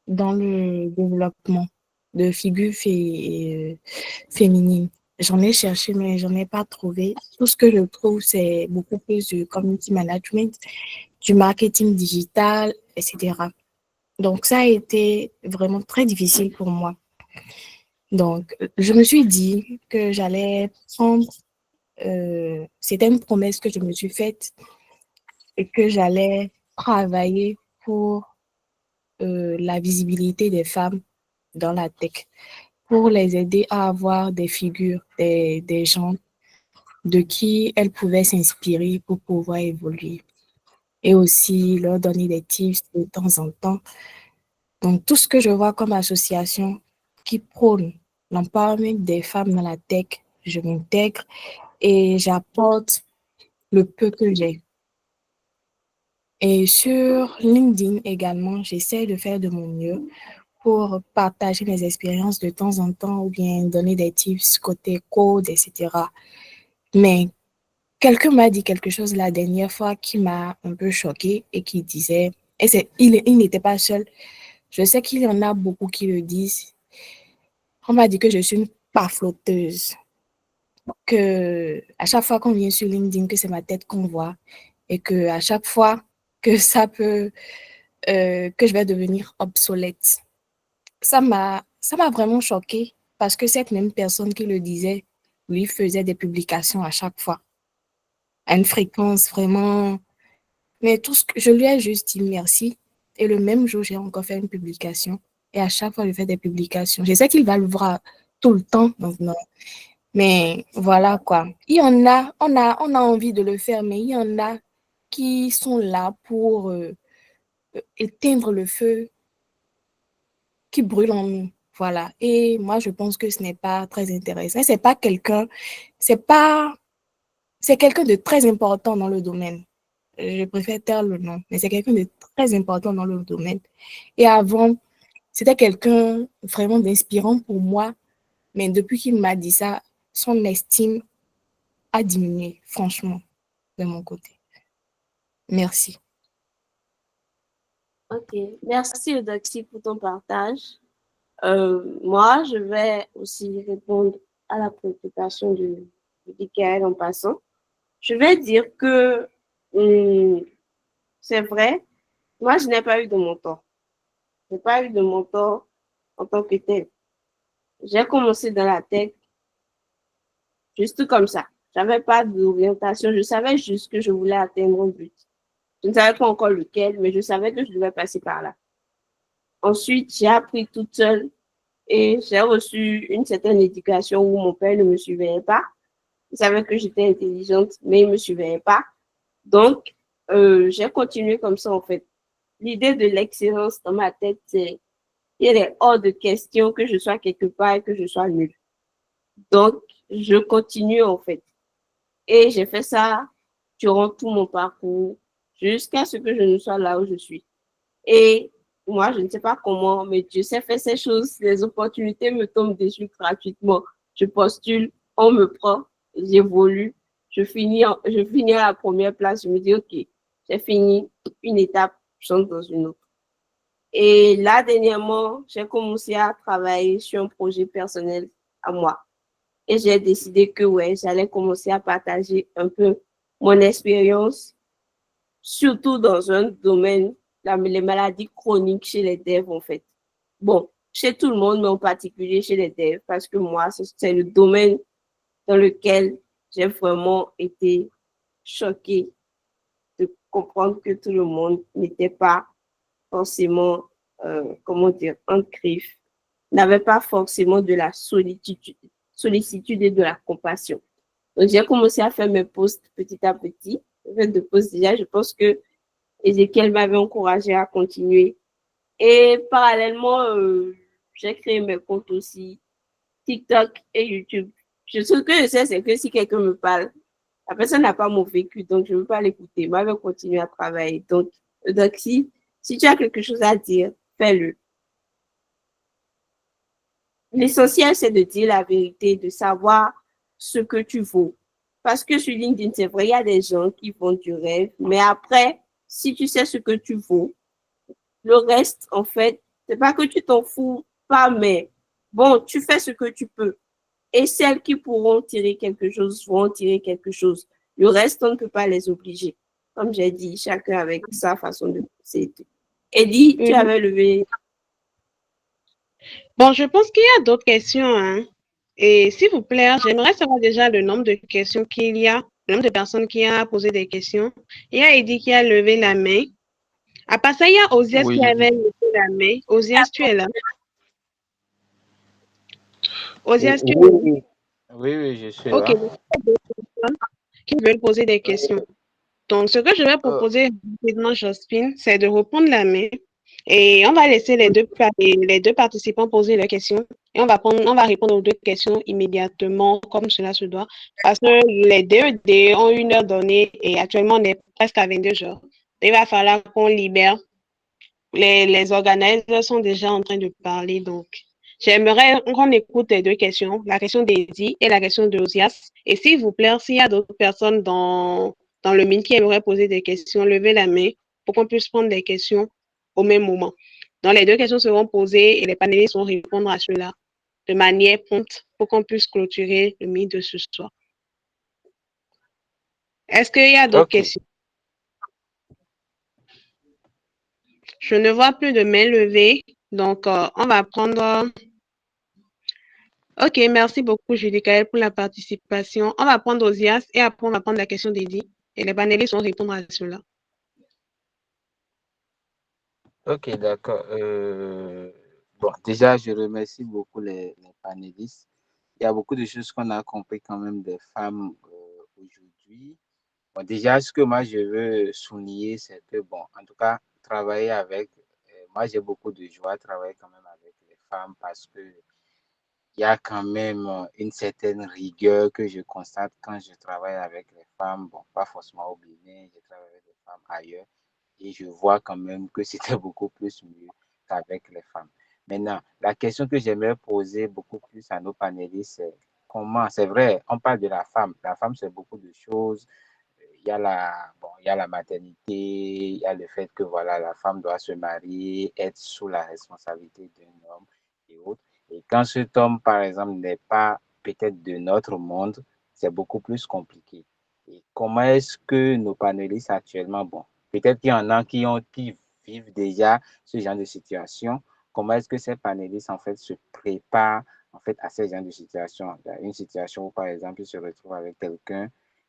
dans le développement, de figure féminine. J'en ai cherché, mais j'en ai pas trouvé. Tout ce que je trouve, c'est beaucoup plus du community management, du marketing digital, etc. Donc, ça a été vraiment très difficile pour moi. Donc, je me suis dit que j'allais prendre, c'était une promesse que je me suis faite et que j'allais travailler pour la visibilité des femmes dans la tech, pour les aider à avoir des figures, des gens de qui elles pouvaient s'inspirer pour pouvoir évoluer et aussi leur donner des tips de temps en temps. Donc, tout ce que je vois comme association qui prône l'empowerment des femmes dans la tech, je m'intègre et j'apporte le peu que j'ai. Et sur LinkedIn également, j'essaie de faire de mon mieux pour partager mes expériences de temps en temps ou bien donner des tips côté code, etc. Mais quelqu'un m'a dit quelque chose la dernière fois qui m'a un peu choquée et qui disait Et il n'était pas seul. Je sais qu'il y en a beaucoup qui le disent. On m'a dit que je suis une pafloteuse. Que à chaque fois qu'on vient sur LinkedIn, que c'est ma tête qu'on voit. Et que à chaque fois que ça peut, que je vais devenir obsolète. Ça m'a vraiment choquée parce que cette même personne qui le disait, lui, faisait des publications à chaque fois. À une fréquence vraiment. Mais tout ce que je lui ai juste dit merci. Et le même jour, j'ai encore fait une publication. Et à chaque fois, je fais des publications. Je sais qu'il va le voir tout le temps, donc non. Mais voilà quoi. Il y en a, on a envie de le faire, mais il y en a qui sont là pour éteindre le feu qui brûle en nous. Voilà. Et moi, je pense que ce n'est pas très intéressant. C'est quelqu'un de très important dans le domaine. Je préfère taire le nom, mais c'est quelqu'un de très important dans le domaine. Et avant, c'était quelqu'un vraiment d'inspirant pour moi, mais depuis qu'il m'a dit ça, son estime a diminué, franchement, de mon côté. Merci. Ok, merci Eudoxie pour ton partage. Moi, je vais aussi répondre à la préoccupation de Michael en passant. Je vais dire que c'est vrai, moi, je n'ai pas eu de mentor. Je n'ai pas eu de mentor en tant que tel. J'ai commencé dans la tech juste comme ça. Je n'avais pas d'orientation. Je savais juste que je voulais atteindre un but. Je ne savais pas encore lequel, mais je savais que je devais passer par là. Ensuite, j'ai appris toute seule et j'ai reçu une certaine éducation où mon père ne me surveillait pas. Il savait que j'étais intelligente, mais il ne me surveillait pas. Donc, j'ai continué comme ça, en fait. L'idée de l'excellence dans ma tête, c'est il est hors de question que je sois quelque part et que je sois nulle. Donc, je continue, en fait. Et j'ai fait ça durant tout mon parcours, jusqu'à ce que je ne sois là où je suis. Et moi, je ne sais pas comment, mais Dieu sait faire ces choses. Les opportunités me tombent dessus gratuitement. Je postule, on me prend, j'évolue, je finis à la première place. Je me dis, OK, j'ai fini une étape, je rentre dans une autre. Et là, dernièrement, j'ai commencé à travailler sur un projet personnel à moi. Et j'ai décidé que, ouais, j'allais commencer à partager un peu mon expérience, surtout dans un domaine, les maladies chroniques chez les devs, en fait. Bon, chez tout le monde, mais en particulier chez les devs, parce que moi, c'est le domaine dans lequel j'ai vraiment été choquée de comprendre que tout le monde n'était pas forcément, comment dire, en griffe, n'avait pas forcément de la sollicitude et de la compassion. Donc, j'ai commencé à faire mes posts petit à petit. En fait, de posts déjà, je pense que Ezekiel m'avait encouragé à continuer. Et parallèlement, j'ai créé mes comptes aussi, TikTok et YouTube. Ce que je sais, c'est que si quelqu'un me parle, la personne n'a pas mon vécu, donc je ne veux pas l'écouter. Moi, je vais continuer à travailler. Donc si tu as quelque chose à dire, fais-le. L'essentiel, c'est de dire la vérité, de savoir ce que tu vaux. Parce que sur LinkedIn, c'est vrai, il y a des gens qui font du rêve, mais après, si tu sais ce que tu vaux, le reste, en fait, c'est pas que tu t'en fous pas, mais bon, tu fais ce que tu peux. Et celles qui pourront tirer quelque chose vont tirer quelque chose. Le reste, on ne peut pas les obliger. Comme j'ai dit, chacun avec sa façon de procéder. Eddie, tu avais levé. Bon, je pense qu'il y a d'autres questions, hein. Et s'il vous plaît, j'aimerais savoir déjà le nombre de questions qu'il y a, le nombre de personnes qui a posé des questions. Il y a Eddie qui a levé la main. À part ça, il y a Osias qui avait levé la main. Osias, tu es là? Osias, tu es là? Oui, je suis OK. là. Il y a d'autres personnes qui veulent poser des questions. Donc, ce que je vais proposer rapidement, Jospin, c'est de reprendre la main et on va laisser les deux participants poser leurs questions et on va répondre aux deux questions immédiatement comme cela se doit parce que les DED ont une heure donnée et actuellement on est presque à 22 heures. Il va falloir qu'on libère. Les organisateurs sont déjà en train de parler, donc j'aimerais qu'on écoute les deux questions, la question d'Eddie et la question de Osias. Et s'il vous plaît, s'il y a d'autres personnes dans le meet qui aimeraient poser des questions, levez la main pour qu'on puisse prendre des questions au même moment. Donc, les deux questions seront posées et les panélistes vont répondre à cela de manière prompte pour qu'on puisse clôturer le mythe de ce soir. Est-ce qu'il y a d'autres questions? Je ne vois plus de mains levées, donc on va prendre... Ok, merci beaucoup, Julie Kael, pour la participation. On va prendre Osias et après, on va prendre la question d'Eddie et les panélistes vont répondre à cela. Ok, d'accord. Bon, déjà, je remercie beaucoup les panélistes. Il y a beaucoup de choses qu'on a compris quand même des femmes aujourd'hui. Bon, déjà, ce que moi, je veux souligner, c'est que, bon, en tout cas, travailler avec, moi, j'ai beaucoup de joie à travailler quand même avec les femmes parce que il y a quand même une certaine rigueur que je constate quand je travaille avec les femmes. Bon, pas forcément au Bénin, je travaille avec les femmes ailleurs et je vois quand même que c'était beaucoup plus mieux qu'avec les femmes. Maintenant, la question que j'aimerais poser beaucoup plus à nos panélistes, c'est comment, c'est vrai, on parle de la femme. La femme, c'est beaucoup de choses. Il y a la maternité, il y a le fait que voilà, la femme doit se marier, être sous la responsabilité d'un homme et autres. Et quand cet homme, par exemple, n'est pas peut-être de notre monde, c'est beaucoup plus compliqué. Et comment est-ce que nos panélistes actuellement, bon, peut-être qu'il y en a qui vivent déjà ce genre de situation, comment est-ce que ces panélistes, en fait, se préparent en fait, à ce genre de situation? Une situation où, par exemple, ils se retrouvent avec quelqu'un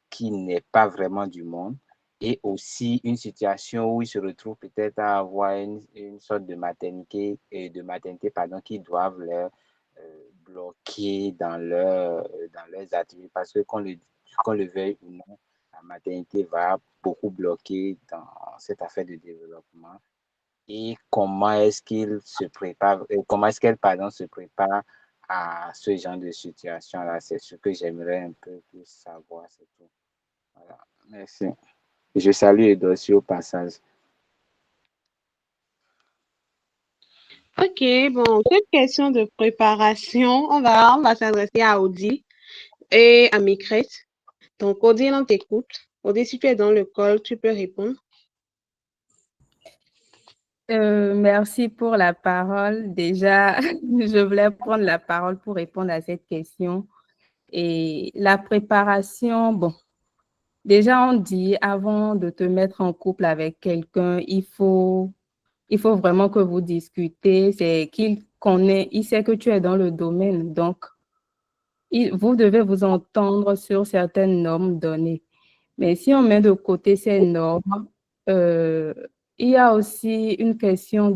qui n'est pas vraiment du monde et aussi une situation où ils se retrouvent peut-être à avoir une sorte de maternité pardon, qui doivent leur bloquer dans leurs ateliers parce que qu'on le veuille ou non, la maternité va beaucoup bloquer dans cette affaire de développement. Et comment est-ce qu'ils se préparent, comment est-ce qu'elle, pardon, se prépare à ce genre de situation-là? C'est ce que j'aimerais un peu plus savoir, c'est tout. Voilà, merci. Je salue Edosi au passage. Ok, bon, cette question de préparation, on va s'adresser à Audi et à Mikret. Donc, Audi, on t'écoute. Audi, si tu es dans le call, tu peux répondre. Merci pour la parole. Déjà, je voulais prendre la parole pour répondre à cette question. Et la préparation, bon, déjà on dit avant de te mettre en couple avec quelqu'un, il faut vraiment que vous discutez, c'est qu'il connaît, il sait que tu es dans le domaine, donc vous devez vous entendre sur certaines normes données. Mais si on met de côté ces normes, euh, il y a aussi une question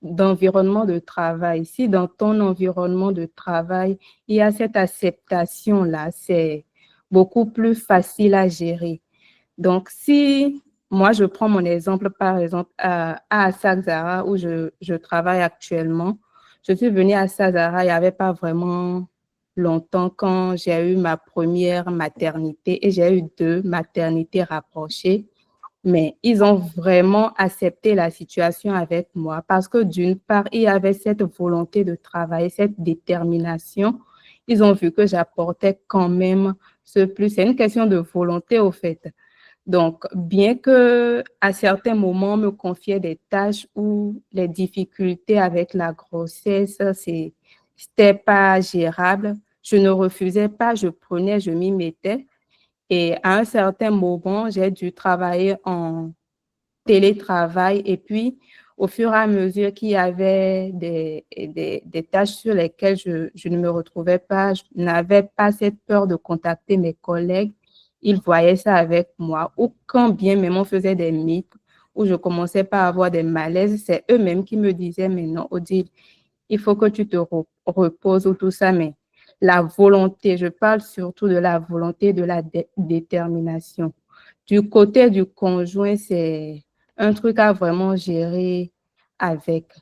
d'environnement de travail. Si dans ton environnement de travail, il y a cette acceptation-là, c'est beaucoup plus facile à gérer. Donc, si moi, je prends mon exemple, par exemple, à Saxara, où je travaille actuellement, je suis venue à Saxara, il n'y avait pas vraiment longtemps quand j'ai eu ma première maternité et j'ai eu 2 maternités rapprochées. Mais ils ont vraiment accepté la situation avec moi parce que d'une part, il y avait cette volonté de travailler, cette détermination. Ils ont vu que j'apportais quand même ce plus. C'est une question de volonté au fait. Donc, bien que à certains moments, on me confiait des tâches où les difficultés avec la grossesse, c'était pas gérable, je ne refusais pas, je prenais, je m'y mettais. Et à un certain moment, j'ai dû travailler en télétravail. Et puis, au fur et à mesure qu'il y avait des tâches sur lesquelles je ne me retrouvais pas, je n'avais pas cette peur de contacter mes collègues. Ils voyaient ça avec moi. Ou quand bien même on faisait des mythes, où je commençais pas à avoir des malaises, c'est eux-mêmes qui me disaient, mais non, Odile, il faut que tu te reposes ou tout ça. Mais la volonté, je parle surtout de la volonté, de la détermination. Du côté du conjoint, c'est un truc à vraiment gérer avec.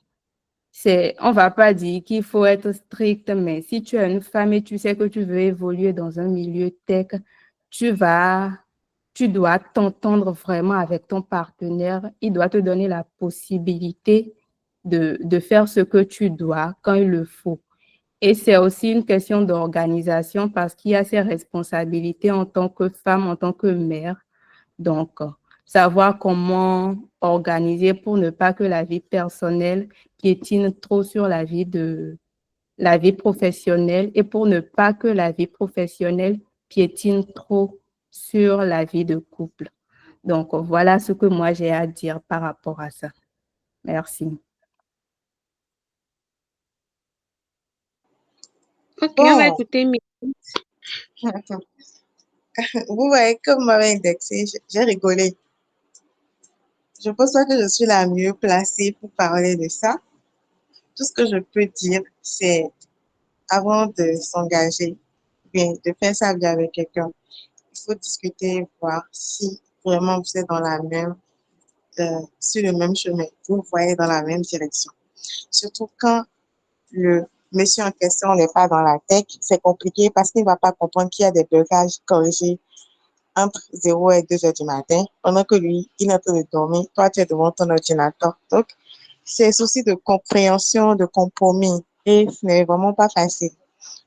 On va pas dire qu'il faut être strict, mais si tu es une femme et tu sais que tu veux évoluer dans un milieu tech, tu dois t'entendre vraiment avec ton partenaire. Il doit te donner la possibilité de faire ce que tu dois quand il le faut. Et c'est aussi une question d'organisation parce qu'il y a ses responsabilités en tant que femme, en tant que mère. Donc, savoir comment organiser pour ne pas que la vie personnelle piétine trop sur la vie professionnelle et pour ne pas que la vie professionnelle piétine trop sur la vie de couple. Donc, voilà ce que moi j'ai à dire par rapport à ça. Merci. Ok, on va Bon, écouter. vous voyez, comme vous m'avez indexé, j'ai rigolé. Je pense pas que je suis la mieux placée pour parler de ça. Tout ce que je peux dire, c'est avant de s'engager, bien, de faire ça bien avec quelqu'un, il faut discuter, voir si vraiment vous êtes dans la même, sur le même chemin, vous voyez dans la même direction. Surtout quand le monsieur en question n'est pas dans la tech, c'est compliqué parce qu'il ne va pas comprendre qu'il y a des blocages corrigés entre 0 et 2 heures du matin, pendant que lui, il est en train de dormir, toi, tu es devant ton ordinateur. Donc, c'est un souci de compréhension, de compromis, et ce n'est vraiment pas facile.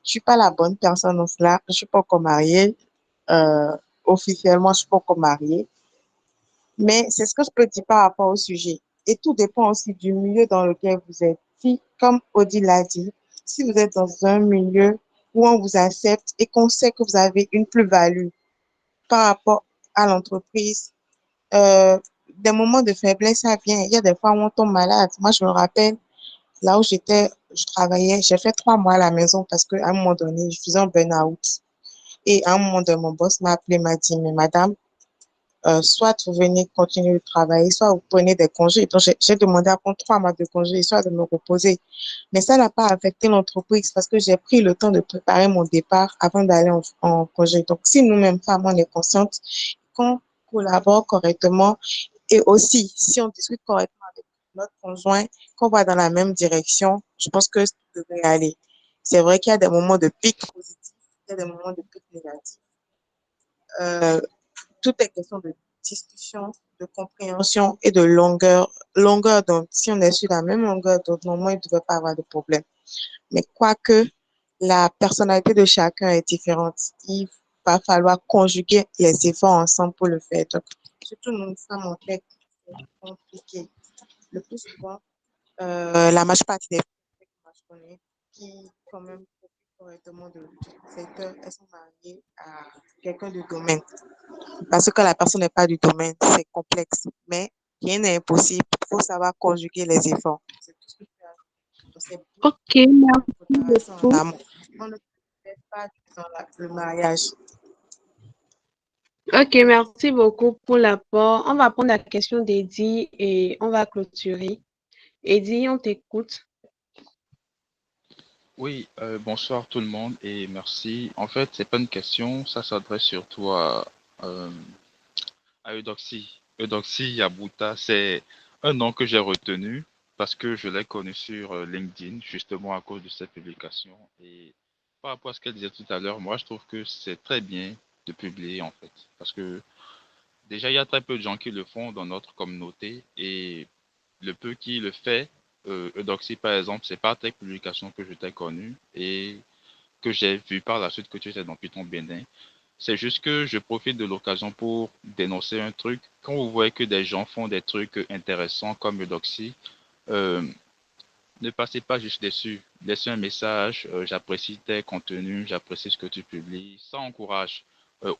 Je suis pas la bonne personne dans cela, je suis pas encore mariée, euh, officiellement, je suis pas encore mariée, mais c'est ce que je peux dire par rapport au sujet. Et tout dépend aussi du milieu dans lequel vous êtes. Si, comme Odile l'a dit, si vous êtes dans un milieu où on vous accepte et qu'on sait que vous avez une plus-value par rapport à l'entreprise, des moments de faiblesse, ça vient. Il y a des fois où on tombe malade. Moi, je me rappelle, là où j'étais, je travaillais, j'ai fait 3 mois à la maison parce qu'à un moment donné, je faisais un burn-out. Et à un moment donné, mon boss m'a appelé, m'a dit, mais madame, soit vous venez continuer de travailler, soit vous prenez des congés. Donc, j'ai demandé à prendre 3 mois de congés, soit de me reposer. Mais ça n'a pas affecté l'entreprise parce que j'ai pris le temps de préparer mon départ avant d'aller en congé. Donc, si nous-mêmes, femmes, on est conscientes, qu'on collabore correctement et aussi, si on discute correctement avec notre conjoint, qu'on va dans la même direction, je pense que ça devrait aller. C'est vrai qu'il y a des moments de pic positifs, il y a des moments de pic négatifs. Euh, Tout est question de discussion, de compréhension et de longueur. Longueur, donc, si on est sur la même longueur, donc, normalement, il ne devrait pas avoir de problème. Mais quoique la personnalité de chacun est différente, il va falloir conjuguer les efforts ensemble pour le faire. Donc, surtout nous sommes en fait compliqué. Le plus souvent, la majeure partie des filles que moi je connais qui, quand même, profitent correctement du secteur, elles sont mariées à quelqu'un du domaine. Parce que la personne n'est pas du domaine, c'est complexe. Mais rien n'est impossible. Il faut savoir conjuguer les efforts. C'est tout ce que je fais. Ok, merci En beaucoup. amont. On ne fait pas dans le mariage. Ok, merci beaucoup pour l'apport. On va prendre la question d'Eddie et on va clôturer. Eddie, on t'écoute. Oui, bonsoir tout le monde et merci. En fait, c'est pas une question, ça s'adresse surtout euh, à Eudoxie. Eudoxie Yabuta, c'est un nom que j'ai retenu parce que je l'ai connu sur LinkedIn, justement à cause de cette publication. Et par rapport à ce qu'elle disait tout à l'heure, moi je trouve que c'est très bien de publier en fait. Parce que déjà, il y a très peu de gens qui le font dans notre communauté et le peu qui le fait, Eudoxie par exemple, c'est par tes publications que je t'ai connu et que j'ai vu par la suite que tu étais dans Python Bénin. C'est juste que je profite de l'occasion pour dénoncer un truc. Quand vous voyez que des gens font des trucs intéressants comme Eudoxie, euh, ne passez pas juste dessus. Laissez un message, j'apprécie tes contenus, j'apprécie ce que tu publies. Ça encourage.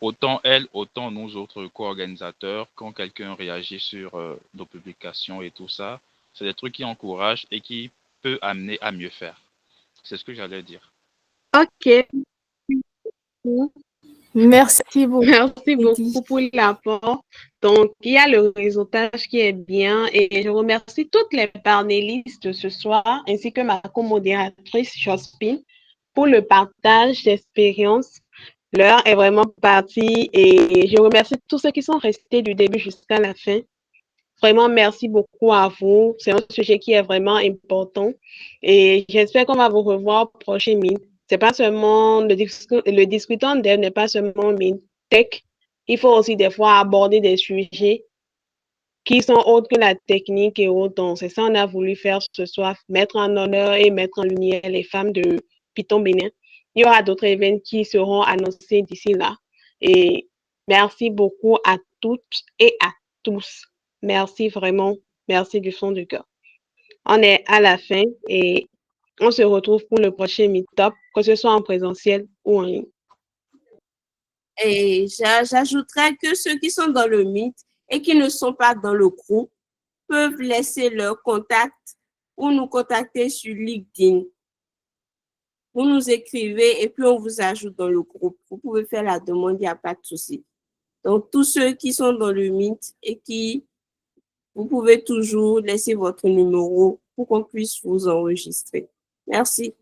Autant elle, autant nous autres co-organisateurs, quand quelqu'un réagit sur nos publications et tout ça, c'est des trucs qui encouragent et qui peut amener à mieux faire. C'est ce que j'allais dire. Ok. Merci beaucoup, Merci Eddie. beaucoup pour l'apport. Donc, il y a le réseautage qui est bien et je remercie toutes les panélistes ce soir ainsi que ma co-modératrice Jospin pour le partage d'expériences. L'heure est vraiment partie et je remercie tous ceux qui sont restés du début jusqu'à la fin. Vraiment, merci beaucoup à vous. C'est un sujet qui est vraiment important et j'espère qu'on va vous revoir au prochain Meet. C'est pas seulement le discutant dev n'est pas seulement Meet Tech. Il faut aussi des fois aborder des sujets qui sont autres que la technique et autres. Donc, c'est ça qu'on a voulu faire ce soir, mettre en honneur et mettre en lumière les femmes de Python Bénin. Il y aura d'autres événements qui seront annoncés d'ici là. Et merci beaucoup à toutes et à tous. Merci vraiment. Merci du fond du cœur. On est à la fin et on se retrouve pour le prochain Meetup, que ce soit en présentiel ou en ligne. Et j'ajouterais que ceux qui sont dans le Meet et qui ne sont pas dans le groupe peuvent laisser leur contact ou nous contacter sur LinkedIn. Vous nous écrivez et puis on vous ajoute dans le groupe. Vous pouvez faire la demande, il n'y a pas de souci. Donc, tous ceux qui sont dans le Meet et vous pouvez toujours laisser votre numéro pour qu'on puisse vous enregistrer. Merci.